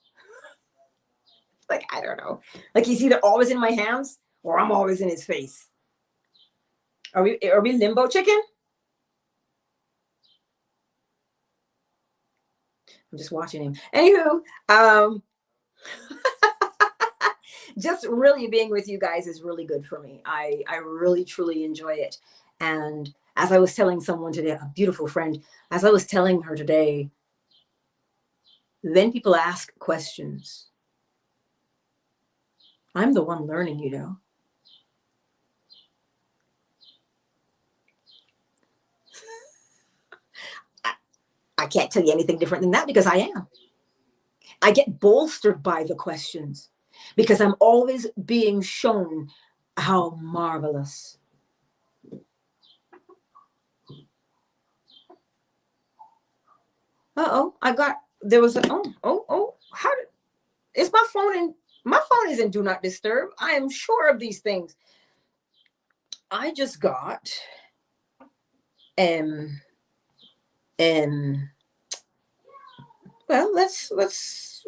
Like, I don't know. Like he's either always in my hands or I'm always in his face. Are we limbo chicken? I'm just watching him. Anywho, just really being with you guys is really good for me. I really, truly enjoy it. And as I was telling someone today, a beautiful friend, as I was telling her today, then people ask questions. I'm the one learning, you know. I can't tell you anything different than that because I am. I get bolstered by the questions because I'm always being shown how marvelous. Is my phone in? My phone is in do not disturb. I am sure of these things. I just got well, let's this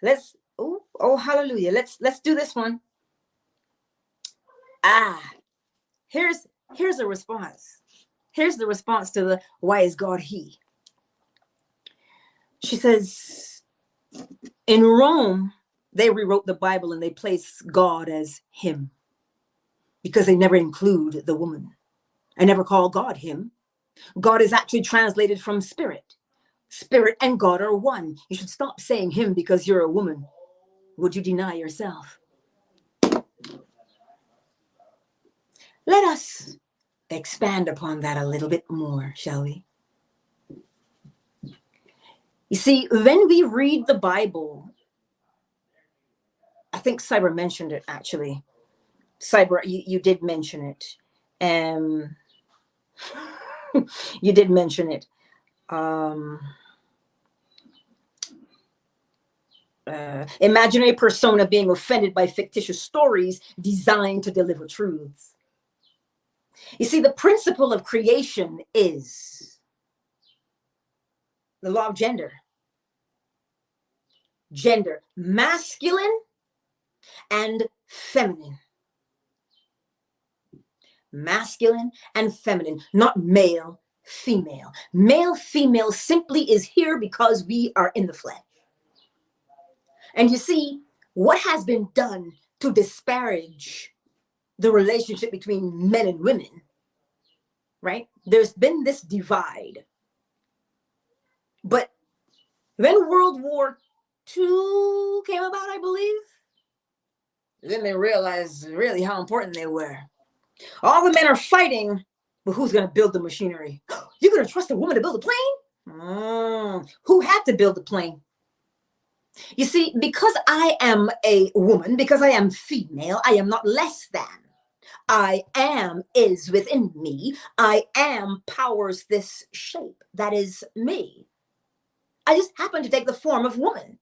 is hallelujah. Let's do this one. Here's a response. Here's the response to the why is God he? She says, in Rome, they rewrote the Bible and they place God as him because they never include the woman. I never call God him. God is actually translated from spirit. Spirit and God are one. You should stop saying him because you're a woman. Would you deny yourself? Let us expand upon that a little bit more, shall we? You see, when we read the Bible, I think Cyber mentioned it actually. Cyber, you did mention it. You did mention it. Imaginary persona being offended by fictitious stories designed to deliver truths. You see, the principle of creation is the law of gender. Gender, masculine and feminine. Masculine and feminine, not male, female. Male, female simply is here because we are in the flesh. And you see, what has been done to disparage the relationship between men and women, right? There's been this divide. But when World War II came about, I believe, then they realized really how important they were. All the men are fighting, but who's going to build the machinery? You're going to trust a woman to build a plane? Who had to build the plane? You see, because I am a woman, because I am female, I am not less than. I am is within me. I am powers this shape. That is me. I just happen to take the form of woman.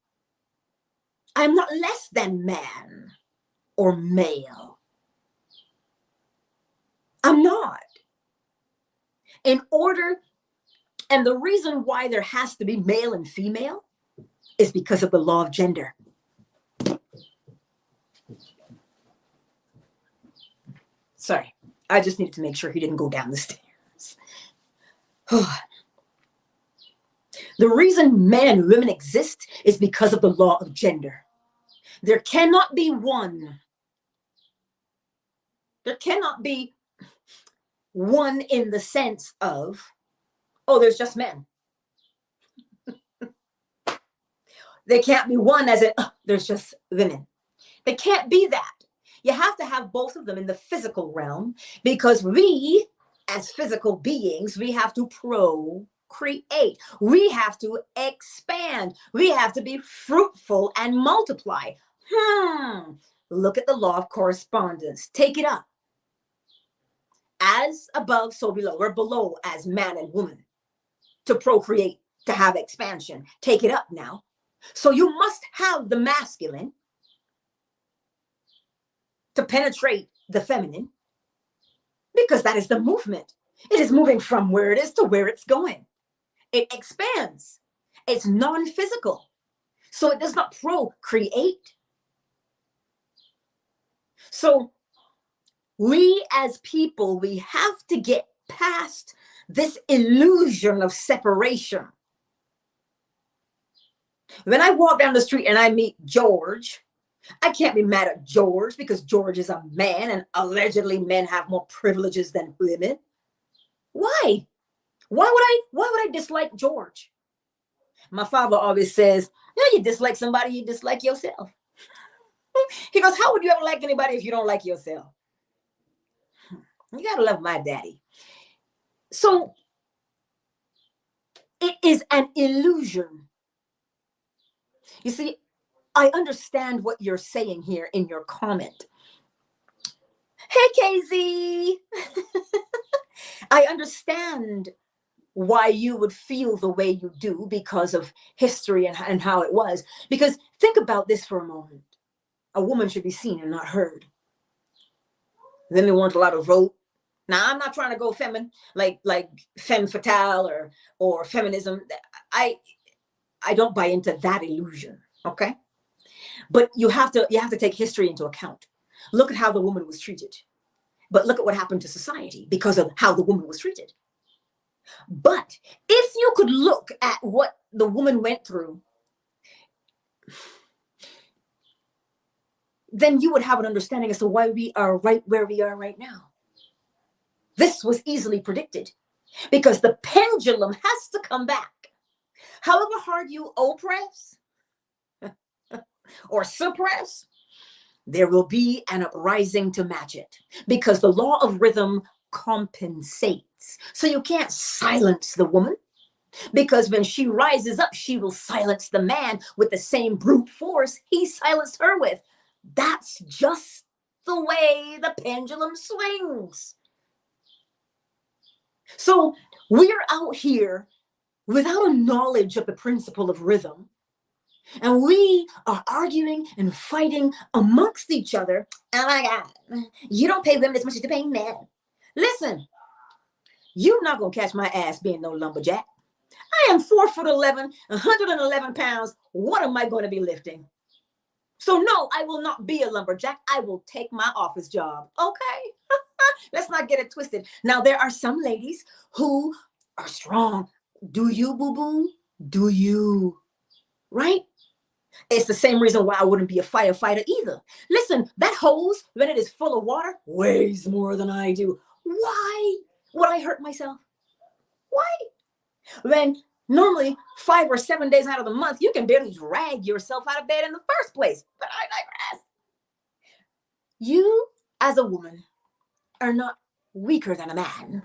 I am not less than man or male. I'm not. In order, and the reason why there has to be male and female is because of the law of gender. Sorry, I just needed to make sure he didn't go down the stairs. The reason men and women exist is because of the law of gender. There cannot be one. There cannot be one in the sense of, oh, there's just men. There can't be one as in, oh, there's just women. There can't be that. You have to have both of them in the physical realm, because we, as physical beings, we have to procreate. We have to expand. We have to be fruitful and multiply. Look at the law of correspondence. Take it up. As above, so below, or below as man and woman. To procreate, to have expansion. Take it up now. So you must have the masculine to penetrate the feminine, because that is the movement. It is moving from where it is to where it's going. It expands. It's non-physical. So it does not procreate. So we as people, we have to get past this illusion of separation. When I walk down the street and I meet George, I can't be mad at George because George is a man and allegedly men have more privileges than women. Why? Why would I dislike George? My father always says, you dislike somebody, you dislike yourself. He goes, how would you ever like anybody if you don't like yourself? You gotta love my daddy. So it is an illusion. You see, I understand what you're saying here in your comment. Hey, KZ. I understand why you would feel the way you do because of history and how it was. Because think about this for a moment. A woman should be seen and not heard. Then they weren't allowed to vote. Now, I'm not trying to go feminine, like femme fatale or feminism. I don't buy into that illusion, okay? But you have to take history into account. Look at how the woman was treated. But look at what happened to society because of how the woman was treated. But if you could look at what the woman went through, then you would have an understanding as to why we are right where we are right now. This was easily predicted because the pendulum has to come back. However hard you oppress or suppress, there will be an uprising to match it because the law of rhythm compensates. So you can't silence the woman. Because when she rises up, she will silence the man with the same brute force he silenced her with. That's just the way the pendulum swings. So we're out here without a knowledge of the principle of rhythm. And we are arguing and fighting amongst each other. Oh my God, you don't pay women as much as you pay men. Listen, you're not going to catch my ass being no lumberjack. I am 4'11", 111 pounds. What am I going to be lifting? So no, I will not be a lumberjack. I will take my office job. Okay? Let's not get it twisted. Now, there are some ladies who are strong. Do you, boo-boo? Do you? Right? It's the same reason why I wouldn't be a firefighter either. Listen, that hose, when it is full of water, weighs more than I do. Why would I hurt myself? Why? When normally 5 or 7 days out of the month, you can barely drag yourself out of bed in the first place. But I digress. You, as a woman, are not weaker than a man.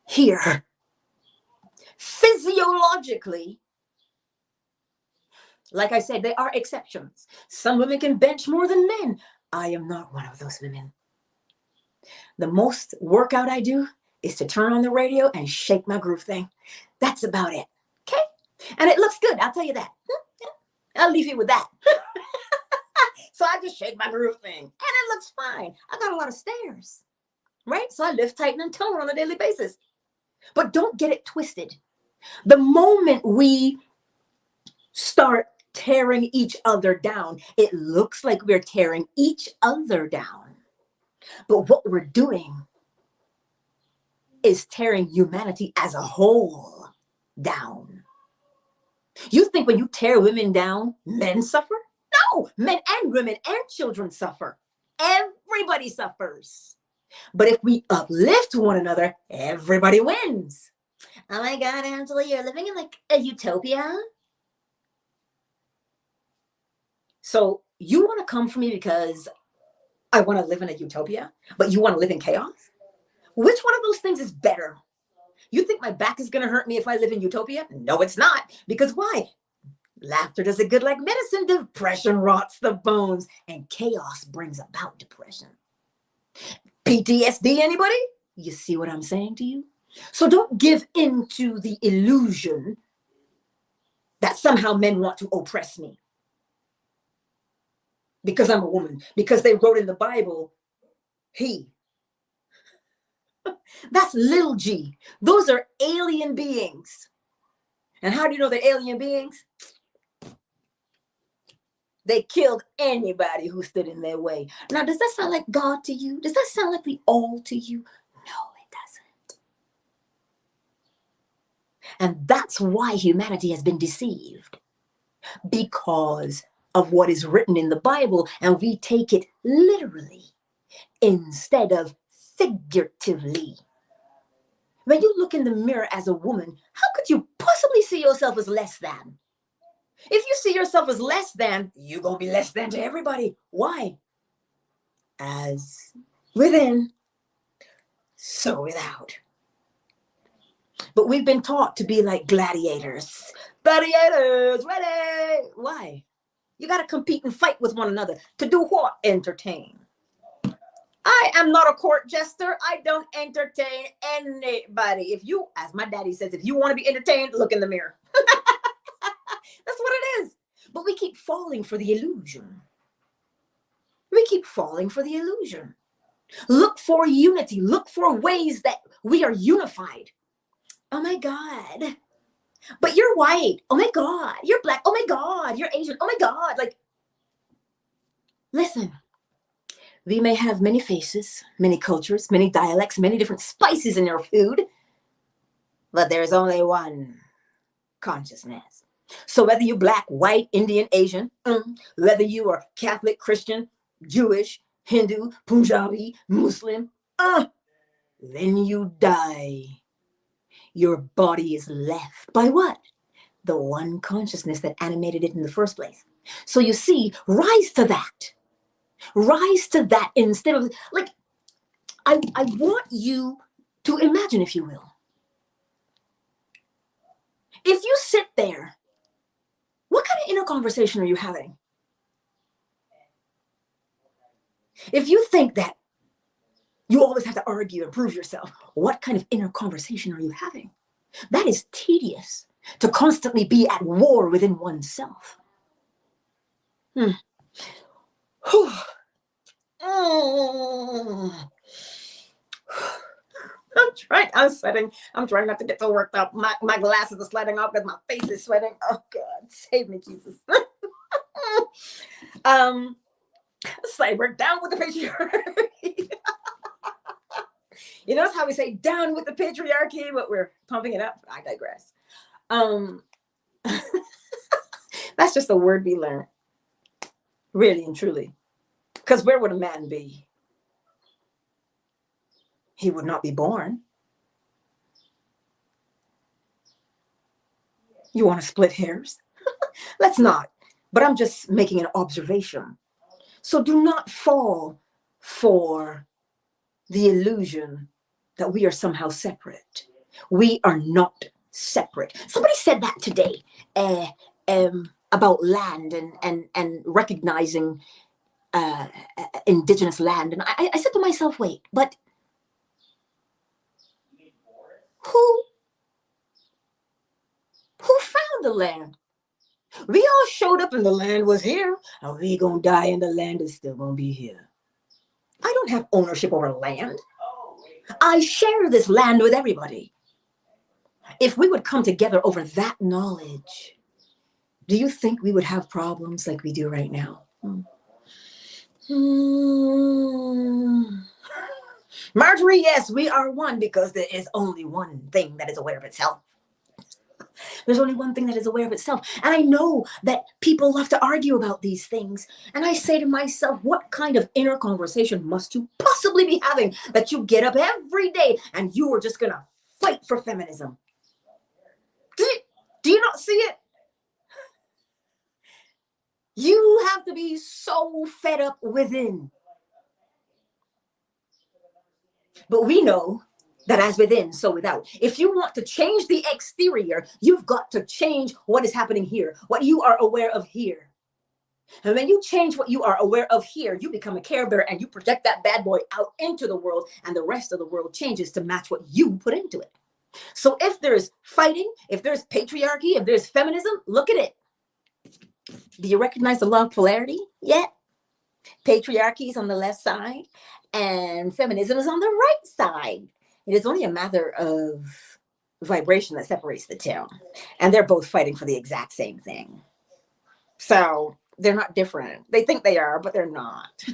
Here, physiologically, like I said, there are exceptions. Some women can bench more than men. I am not one of those women. The most workout I do is to turn on the radio and shake my groove thing. That's about it. Okay? And it looks good. I'll tell you that. I'll leave you with that. So I just shake my groove thing and it looks fine. I got a lot of stairs, right? So I lift, tighten, and tone on a daily basis. But don't get it twisted. The moment we start tearing each other down, it looks like we're tearing each other down. But what we're doing is tearing humanity as a whole down. You think when you tear women down, men suffer? No, men and women and children suffer. Everybody suffers. But if we uplift one another, everybody wins. Oh my God, Angela, you're living in like a utopia. So you want to come for me because I want to live in a utopia, but you want to live in chaos? Which one of those things is better? You think my back is going to hurt me if I live in utopia? No, it's not. Because why? Laughter does it good like medicine. Depression rots the bones, and chaos brings about depression. PTSD, anybody? You see what I'm saying to you? So don't give in to the illusion that somehow men want to oppress me because I'm a woman, because they wrote in the Bible, he. That's little g. Those are alien beings. And how do you know they're alien beings? They killed anybody who stood in their way. Now, does that sound like God to you? Does that sound like the all to you? No, it doesn't. And that's why humanity has been deceived. Because of what is written in the Bible, and we take it literally instead of figuratively. When you look in the mirror as a woman, how could you possibly see yourself as less than? If you see yourself as less than, you're going to be less than to everybody. Why? As within, so without. But we've been taught to be like gladiators. Gladiators, ready. Why? You got to compete and fight with one another. To do what? Entertain. I am not a court jester. I don't entertain anybody. If you, as my daddy says, if you want to be entertained, look in the mirror. That's what it is. But we keep falling for the illusion. We keep falling for the illusion. Look for unity. Look for ways that we are unified. Oh my God. But you're white. Oh my God. You're black. Oh my God. You're Asian. Oh my God. Like, listen. We may have many faces, many cultures, many dialects, many different spices in our food, but there's only one consciousness. So whether you're black, white, Indian, Asian, whether you are Catholic, Christian, Jewish, Hindu, Punjabi, Muslim, when you die, your body is left by what? The one consciousness that animated it in the first place. So you see, rise to that. Rise to that instead of, like, I want you to imagine, if you will, If you sit there, what kind of inner conversation are you having? If you think that you always have to argue and prove yourself, what kind of inner conversation are you having? That is tedious, to constantly be at war within oneself. I'm sweating. I'm trying not to get so worked up. My glasses are sweating off because my face is sweating. Oh God, save me, Jesus. Cyber, down with the patriarchy. You notice how we say down with the patriarchy, but we're pumping it up? I digress. That's just a word we learned, really and truly. Because where would a man be? He would not be born. You want to split hairs? Let's not. But I'm just making an observation. So do not fall for the illusion that we are somehow separate. We are not separate. Somebody said that today about land and recognizing indigenous land. And I said to myself, wait, but who found the land? We all showed up and the land was here. Are we gonna die and the land is still gonna be here? I don't have ownership over land. I share this land with everybody. If we would come together over that knowledge, do you think we would have problems like we do right now? Marjorie, yes, we are one because there is only one thing that is aware of itself. There's only one thing that is aware of itself. And I know that people love to argue about these things. And I say to myself, what kind of inner conversation must you possibly be having that you get up every day and you are just going to fight for feminism? Do you not see it? You have to be so fed up within. But we know that as within, so without. If you want to change the exterior, you've got to change what is happening here, what you are aware of here. And when you change what you are aware of here, you become a Care Bear and you project that bad boy out into the world, and the rest of the world changes to match what you put into it. So if there's fighting, if there's patriarchy, if there's feminism, look at it. Do you recognize the law of polarity yet? Patriarchy is on the left side and feminism is on the right side. It is only a matter of vibration that separates the two. And they're both fighting for the exact same thing. So they're not different. They think they are, but they're not.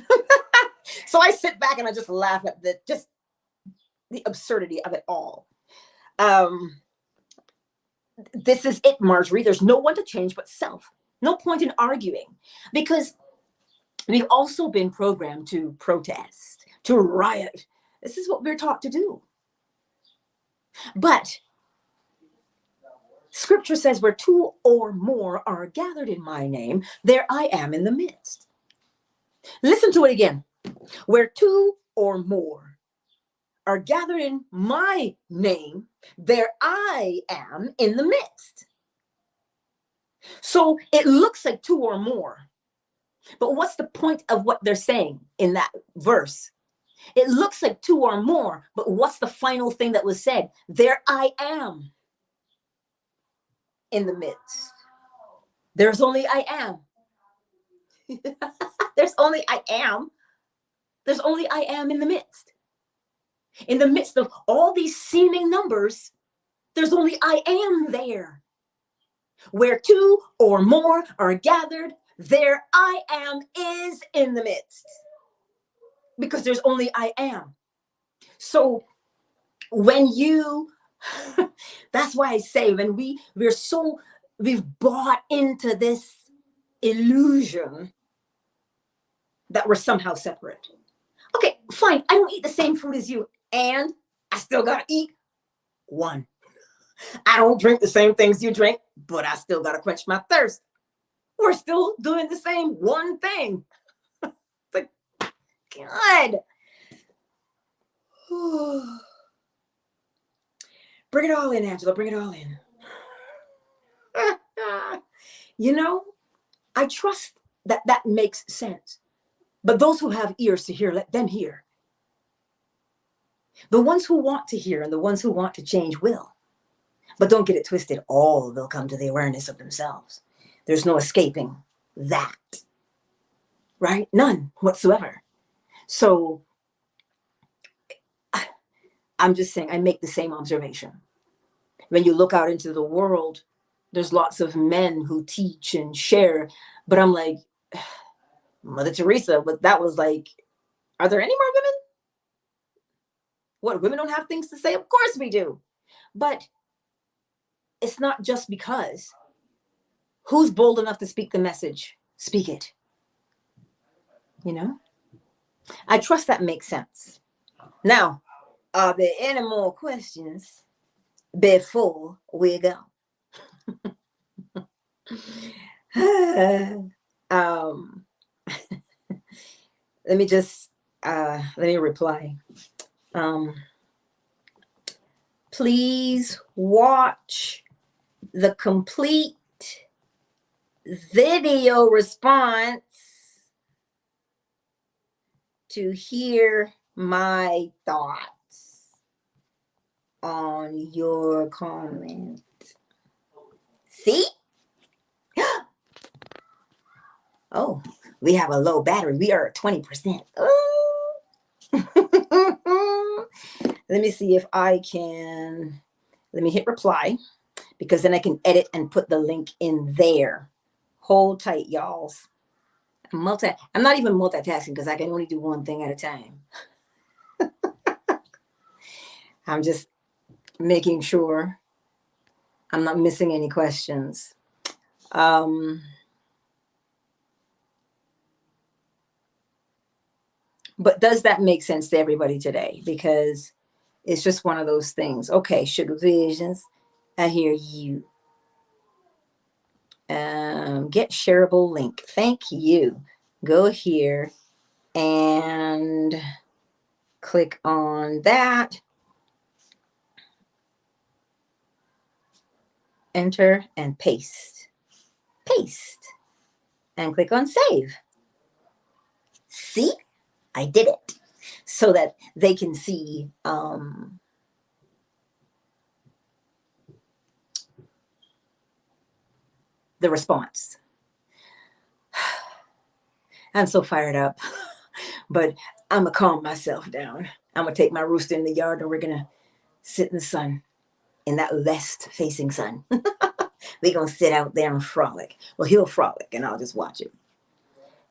So I sit back and I just laugh at the absurdity of it all. This is it, Marjorie. There's no one to change but self. No point in arguing, because we've also been programmed to protest, to riot. This is what we're taught to do. But scripture says where two or more are gathered in my name, there I am in the midst. Listen to it again. Where two or more are gathered in my name, there I am in the midst. So it looks like two or more. But what's the point of what they're saying in that verse? It looks like two or more, but what's the final thing that was said? There I am in the midst. There's only I am. There's only I am. There's only I am in the midst. In the midst of all these seeming numbers, there's only I am there. Where two or more are gathered, there I am is in the midst. Because there's only I am. So when you, that's why I say when we've bought into this illusion that we're somehow separate. Okay, fine. I don't eat the same food as you, and I still gotta eat one. I don't drink the same things you drink, but I still gotta quench my thirst. We're still doing the same one thing. Like, God. Bring it all in, Angela. Bring it all in. You know, I trust that that makes sense. But those who have ears to hear, let them hear. The ones who want to hear and the ones who want to change will. But don't get it twisted. All will come to the awareness of themselves. There's no escaping that. Right? None whatsoever. So I'm just saying, I make the same observation. When you look out into the world, there's lots of men who teach and share. But I'm like, Mother Teresa, but that was like, are there any more women? What, women don't have things to say? Of course we do. But it's not just because. Who's bold enough to speak the message? Speak it. You know? I trust that makes sense. Now, are there any more questions before we go? Let me just, let me reply. Please watch the complete video response to hear my thoughts on your comment. See? Oh, we have a low battery. We are at 20%. Oh. Let me see if I can, let me hit reply, because then I can edit and put the link in there. Hold tight, y'alls. I'm not even multitasking because I can only do one thing at a time. I'm just making sure I'm not missing any questions. But does that make sense to everybody today? Because it's just one of those things. Okay, Sugar Visions, I hear you. Get shareable link. Thank you. Go here and click on that. Enter and paste. Paste. And click on save. See? I did it. So that they can see the response. I'm so fired up, but I'm going to calm myself down. I'm going to take my rooster in the yard and we're going to sit in the sun, in that west-facing sun. We're going to sit out there and frolic. Well, he'll frolic and I'll just watch it.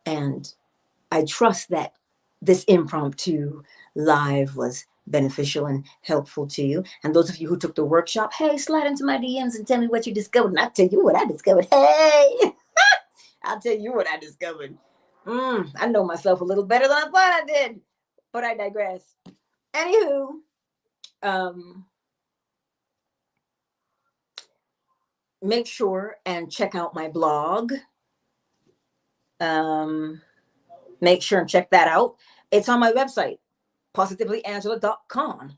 And I trust that this impromptu live was beneficial and helpful to you. And those of you who took the workshop, hey, slide into my DMs and tell me what you discovered. And I'll tell you what I discovered. Hey, I'll tell you what I discovered. I know myself a little better than I thought I did, but I digress. Anywho, make sure and check out my blog. Make sure and check that out. It's on my website, positivelyangela.com.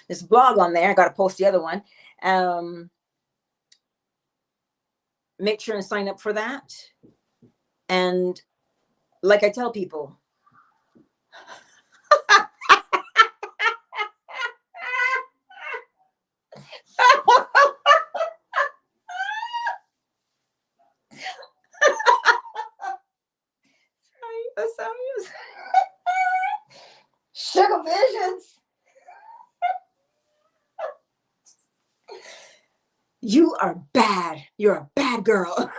There's a blog on there. I got to post the other one. Make sure and sign up for that. And like I tell people, Sugar Visions. You are bad. You're a bad girl.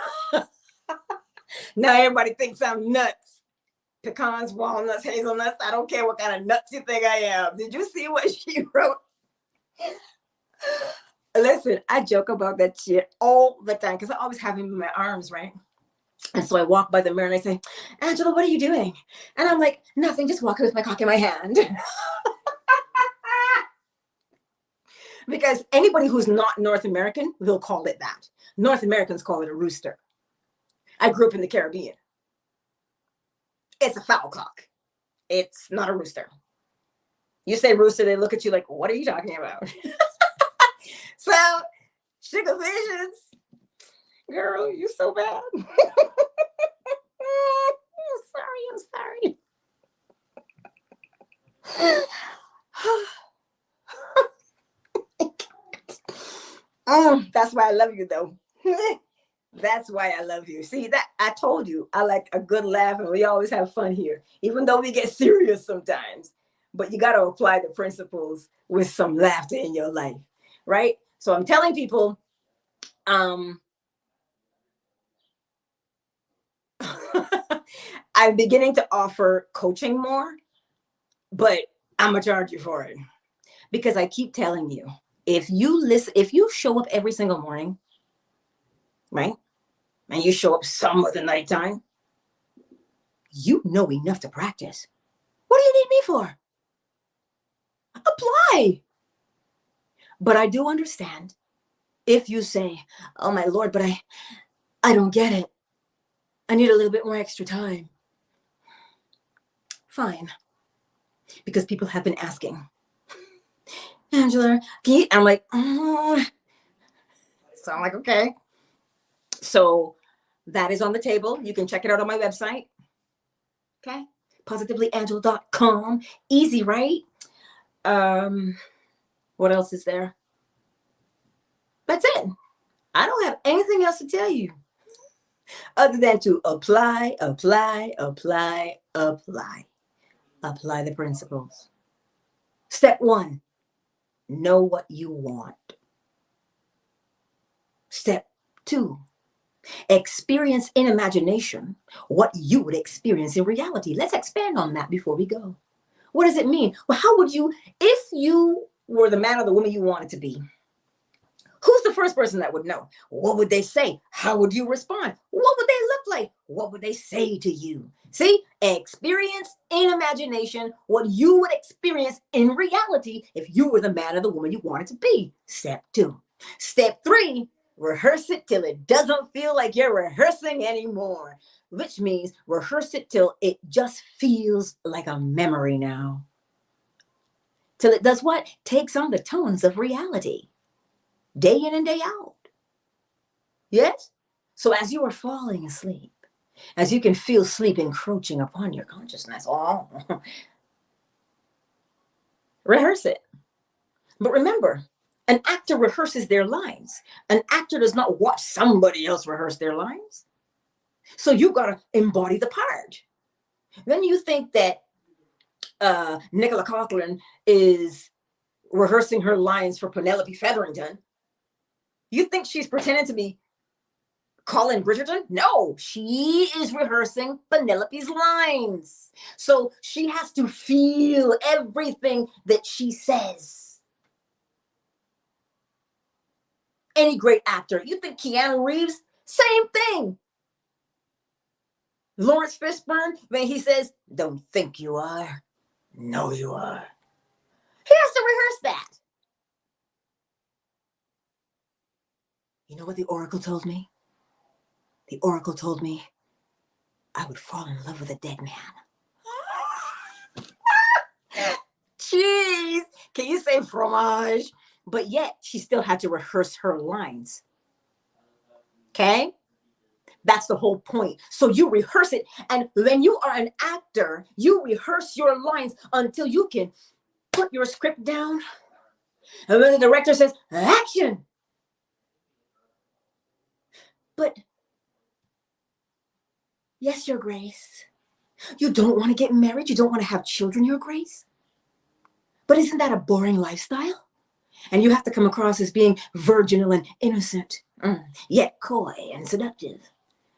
Now everybody thinks I'm nuts. Pecans, walnuts, hazelnuts. I don't care what kind of nuts you think I am. Did you see what she wrote? Listen, I joke about that shit all the time because I always have him in my arms, right? And so I walk by the mirror and I say, Angela, what are you doing? And I'm like, nothing, just walking with my cock in my hand. Because anybody who's not North American will call it that. North Americans call it a rooster. I grew up in the Caribbean. It's a fowl cock. It's not a rooster. You say rooster, they look at you like, what are you talking about? So, Sugar Visions, Girl, you so bad. I'm sorry. That's why I love you, though. That's why I love you. See, that I told you I like a good laugh, and we always have fun here, even though we get serious sometimes. But you got to apply the principles with some laughter in your life, right? So I'm telling people, I'm beginning to offer coaching more, but I'm gonna charge you for it because I keep telling you, if you listen, if you show up every single morning, right, and you show up some of the nighttime, you know enough to practice. What do you need me for? Apply. But I do understand if you say, oh my Lord, but I don't get it. I need a little bit more extra time. Fine. Because people have been asking, Angela, can you? I'm like, oh. So I'm like, okay. So that is on the table. You can check it out on my website. Okay. Positivelyangela.com. Easy, right? What else is there? That's it. I don't have anything else to tell you other than to apply the principles. Step 1, know what you want. Step 2, experience in imagination what you would experience in reality. Let's expand on that before we go. What does it mean? Well, how would you, if you were the man or the woman you wanted to be, who's the first person that would know? What would they say? How would you respond? What would they look like? What would they say to you? See, experience in imagination what you would experience in reality if you were the man or the woman you wanted to be. Step 2. Step 3, rehearse it till it doesn't feel like you're rehearsing anymore, which means rehearse it till it just feels like a memory now. Till it does what? Takes on the tones of reality. Day in and day out. Yes? So as you are falling asleep, as you can feel sleep encroaching upon your consciousness, rehearse it. But remember, an actor rehearses their lines. An actor does not watch somebody else rehearse their lines. So you got to embody the part. Then you think that Nicola Coughlan is rehearsing her lines for Penelope Featherington. You think she's pretending to be Colin Bridgerton? No, she is rehearsing Penelope's lines. So she has to feel everything that she says. Any great actor, you think Keanu Reeves? Same thing. Lawrence Fishburne, when he says, don't think you are, know you are. He has to rehearse that. You know what the oracle told me? The oracle told me I would fall in love with a dead man. Jeez, can you say fromage? But yet she still had to rehearse her lines. Okay? That's the whole point. So you rehearse it. And when you are an actor, you rehearse your lines until you can put your script down. And when the director says, action. But yes, Your Grace, you don't want to get married. You don't want to have children, Your Grace. But isn't that a boring lifestyle? And you have to come across as being virginal and innocent, yet coy and seductive.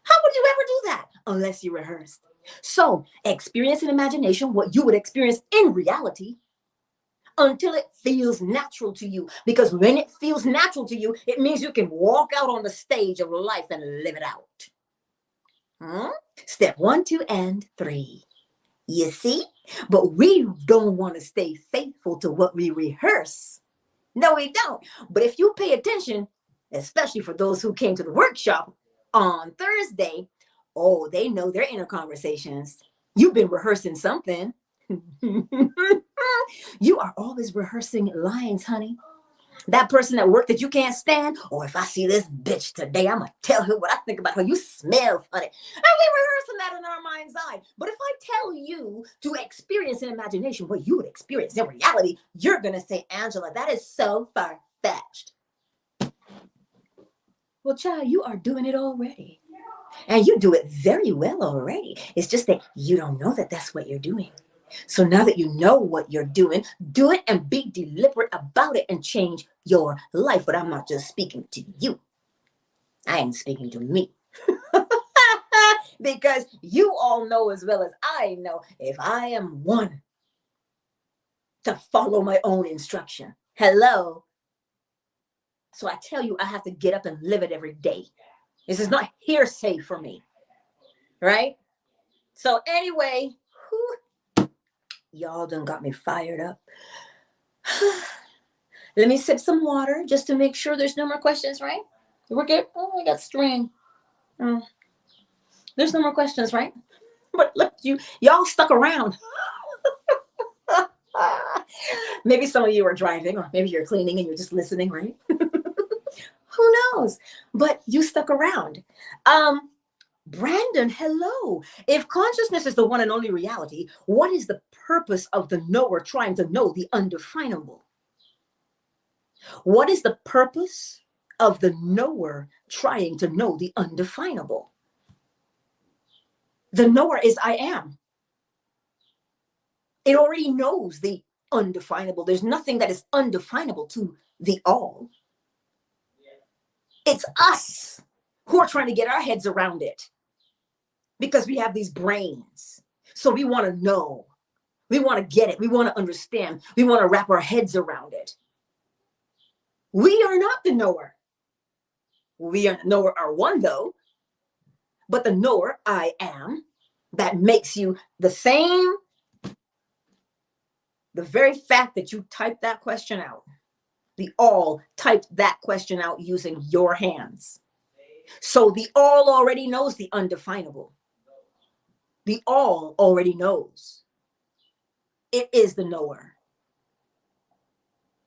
How would you ever do that unless you rehearsed? So experience in imagination what you would experience in reality until it feels natural to you. Because when it feels natural to you, it means you can walk out on the stage of life and live it out. Step 1, 2, and 3. You see? But we don't want to stay faithful to what we rehearse. No, we don't. But if you pay attention, especially for those who came to the workshop on Thursday, oh, they know their inner conversations. You've been rehearsing something. You are always rehearsing lines, honey. That person at work that you can't stand, or if I see this bitch today, I'm gonna tell her what I think about her. You smell funny. And we rehearsing that in our mind's eye. But if I tell you to experience in imagination what you would experience in reality, you're gonna say, Angela, that is so far-fetched. Well, child, you are doing it already. And you do it very well already. It's just that you don't know that that's what you're doing. So now that you know what you're doing, do it and be deliberate about it and change your life. But I'm not just speaking to you. I am speaking to me. Because you all know as well as I know, if I am one to follow my own instruction, hello. So I tell you, I have to get up and live it every day. This is not hearsay for me, right? So anyway, y'all done got me fired up. Let me sip some water just to make sure there's no more questions, right? We're good. Oh, I got string. There's no more questions, right? But look, y'all stuck around. Maybe some of you are driving, or maybe you're cleaning and you're just listening, right? Who knows? But you stuck around. Brandon, hello. If consciousness is the one and only reality, what is the purpose of the knower trying to know the undefinable? What is the purpose of the knower trying to know the undefinable? The knower is I am. It already knows the undefinable. There's nothing that is undefinable to the all. It's us who are trying to get our heads around it because we have these brains. So we want to know. We want to get it. We want to understand. We want to wrap our heads around it. We are not the knower. We are knower are one though, but the knower I am, that makes you the same. The very fact that you typed that question out, the all typed that question out using your hands. So the all already knows the undefinable. The all already knows. It is the knower.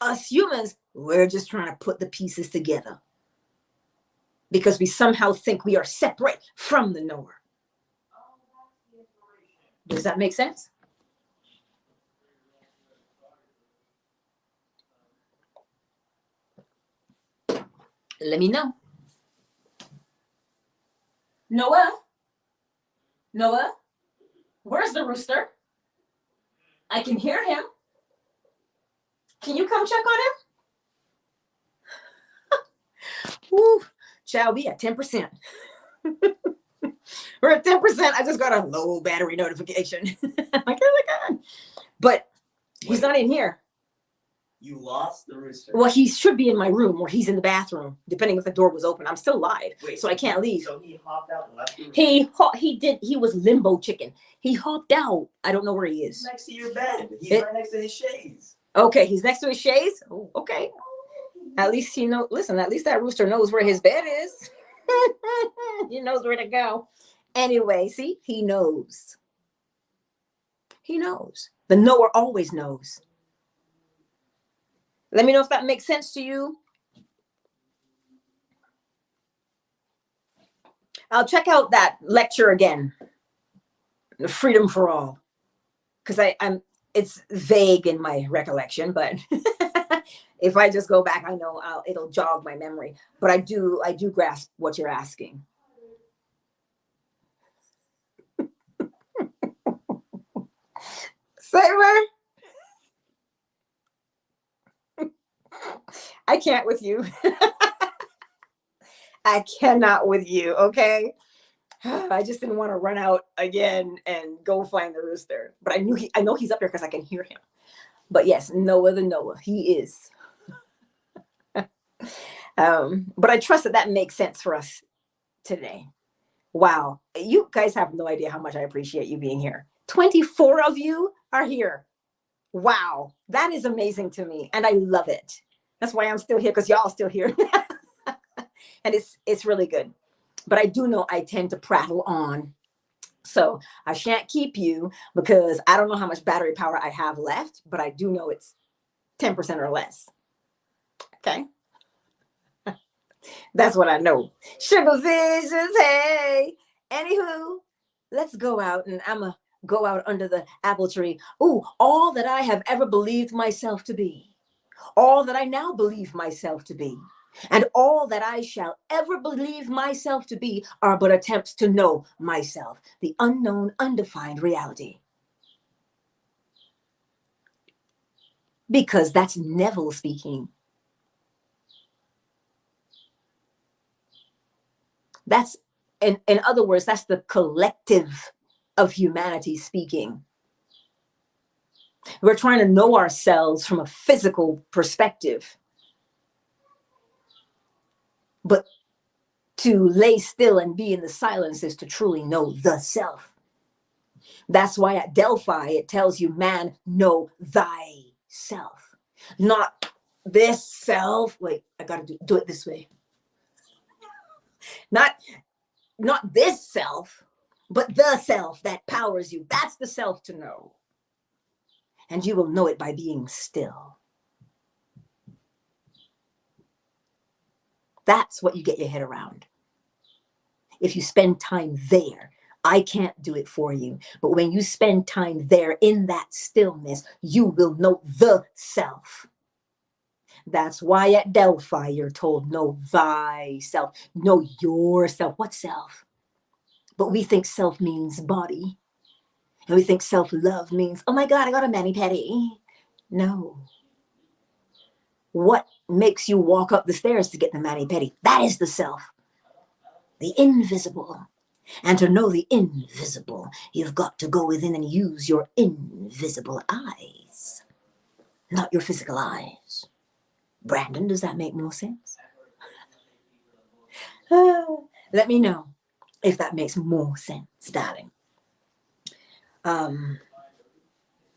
Us humans, we're just trying to put the pieces together because we somehow think we are separate from the knower. Does that make sense? Let me know. Noah? Noah? Where's the rooster? I can hear him. Can you come check on him? Woo, child, we at 10%. We're at 10%. I just got a low battery notification. I'm like, oh my God. But he's not in here. You lost the rooster. Well, he should be in my room or he's in the bathroom, depending if the door was open. I'm still live, so I can't leave. So he hopped out and left you? He was limbo chicken. He hopped out. I don't know where he is. He's next to your bed. He's right next to his shades. Okay, he's next to his shades? Oh, okay. At least he knows. Listen, at least that rooster knows where his bed is. He knows where to go. Anyway, see, he knows. He knows. The knower always knows. Let me know if that makes sense to you. I'll check out that lecture again. The Freedom for All. Because it's vague in my recollection, but if I just go back, I know it'll jog my memory. But I do grasp what you're asking. Saber, I can't with you. I cannot with you, okay? I just didn't want to run out again and go find the rooster. But I know he's up there because I can hear him. But yes, Noah the Noah, he is. But I trust that makes sense for us today. Wow. You guys have no idea how much I appreciate you being here. 24 of you are here. Wow. That is amazing to me. And I love it. That's why I'm still here, because y'all still here. And it's really good. But I do know I tend to prattle on. So I shan't keep you because I don't know how much battery power I have left, but I do know it's 10% or less. Okay. That's what I know. Sugar visions, hey. Anywho, let's go out, and I'm going to go out under the apple tree. Ooh, all that I have ever believed myself to be, all that I now believe myself to be, and all that I shall ever believe myself to be are but attempts to know myself, the unknown, undefined reality. Because that's Neville speaking. That's, in other words, that's the collective of humanity speaking. We're trying to know ourselves from a physical perspective. But to lay still and be in the silence is to truly know the self. That's why at Delphi, it tells you, man, know thyself. Not this self. Wait, I got to do it this way. Not this self, but the self that powers you. That's the self to know. And you will know it by being still. That's what you get your head around. If you spend time there, I can't do it for you. But when you spend time there in that stillness, you will know the self. That's why at Delphi, you're told, know thyself, know yourself. What self? But we think self means body. And we think self-love means, oh my God, I got a mani-pedi. No. What makes you walk up the stairs to get the mani-pedi? That is the self. The invisible. And to know the invisible, you've got to go within and use your invisible eyes, not your physical eyes. Brandon, does that make more sense? Let me know if that makes more sense, darling.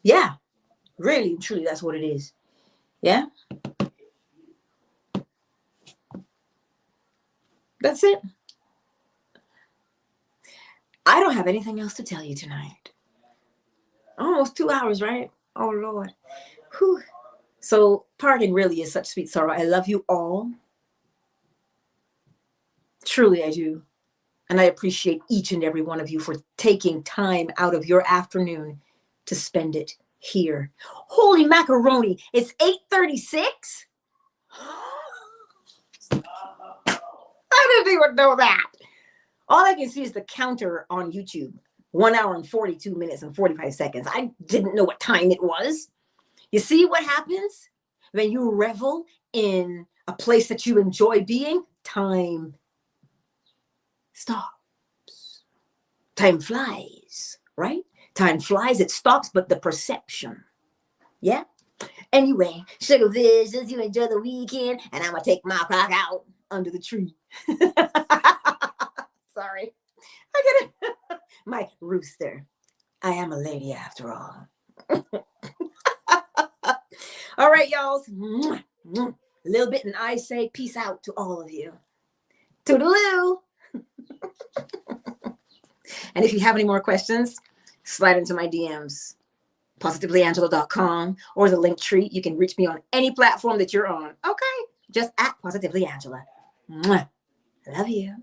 Yeah, really, truly, that's what it is. Yeah. That's it. I don't have anything else to tell you tonight. Almost 2 hours, right? Oh, Lord. Whew. So parting really is such sweet sorrow. I love you all. Truly, I do. And I appreciate each and every one of you for taking time out of your afternoon to spend it here. Holy macaroni. It's 8:36. I didn't even know that. All I can see is the counter on YouTube. 1 hour and 42 minutes and 45 seconds. I didn't know what time it was. You see what happens when you revel in a place that you enjoy being? Time stops. Time flies, right? Time flies, it stops, but the perception. Yeah? Anyway, sugar visions, you enjoy the weekend, and I'm going to take my clock out under the tree. Sorry. I get it. My rooster. I am a lady after all. All right, y'all. A little bit, and I say peace out to all of you. Toodaloo. And if you have any more questions, slide into my DMs, positivelyangela.com or the LINKTREE. You can reach me on any platform that you're on. Okay, just at Positively Angela. Love you.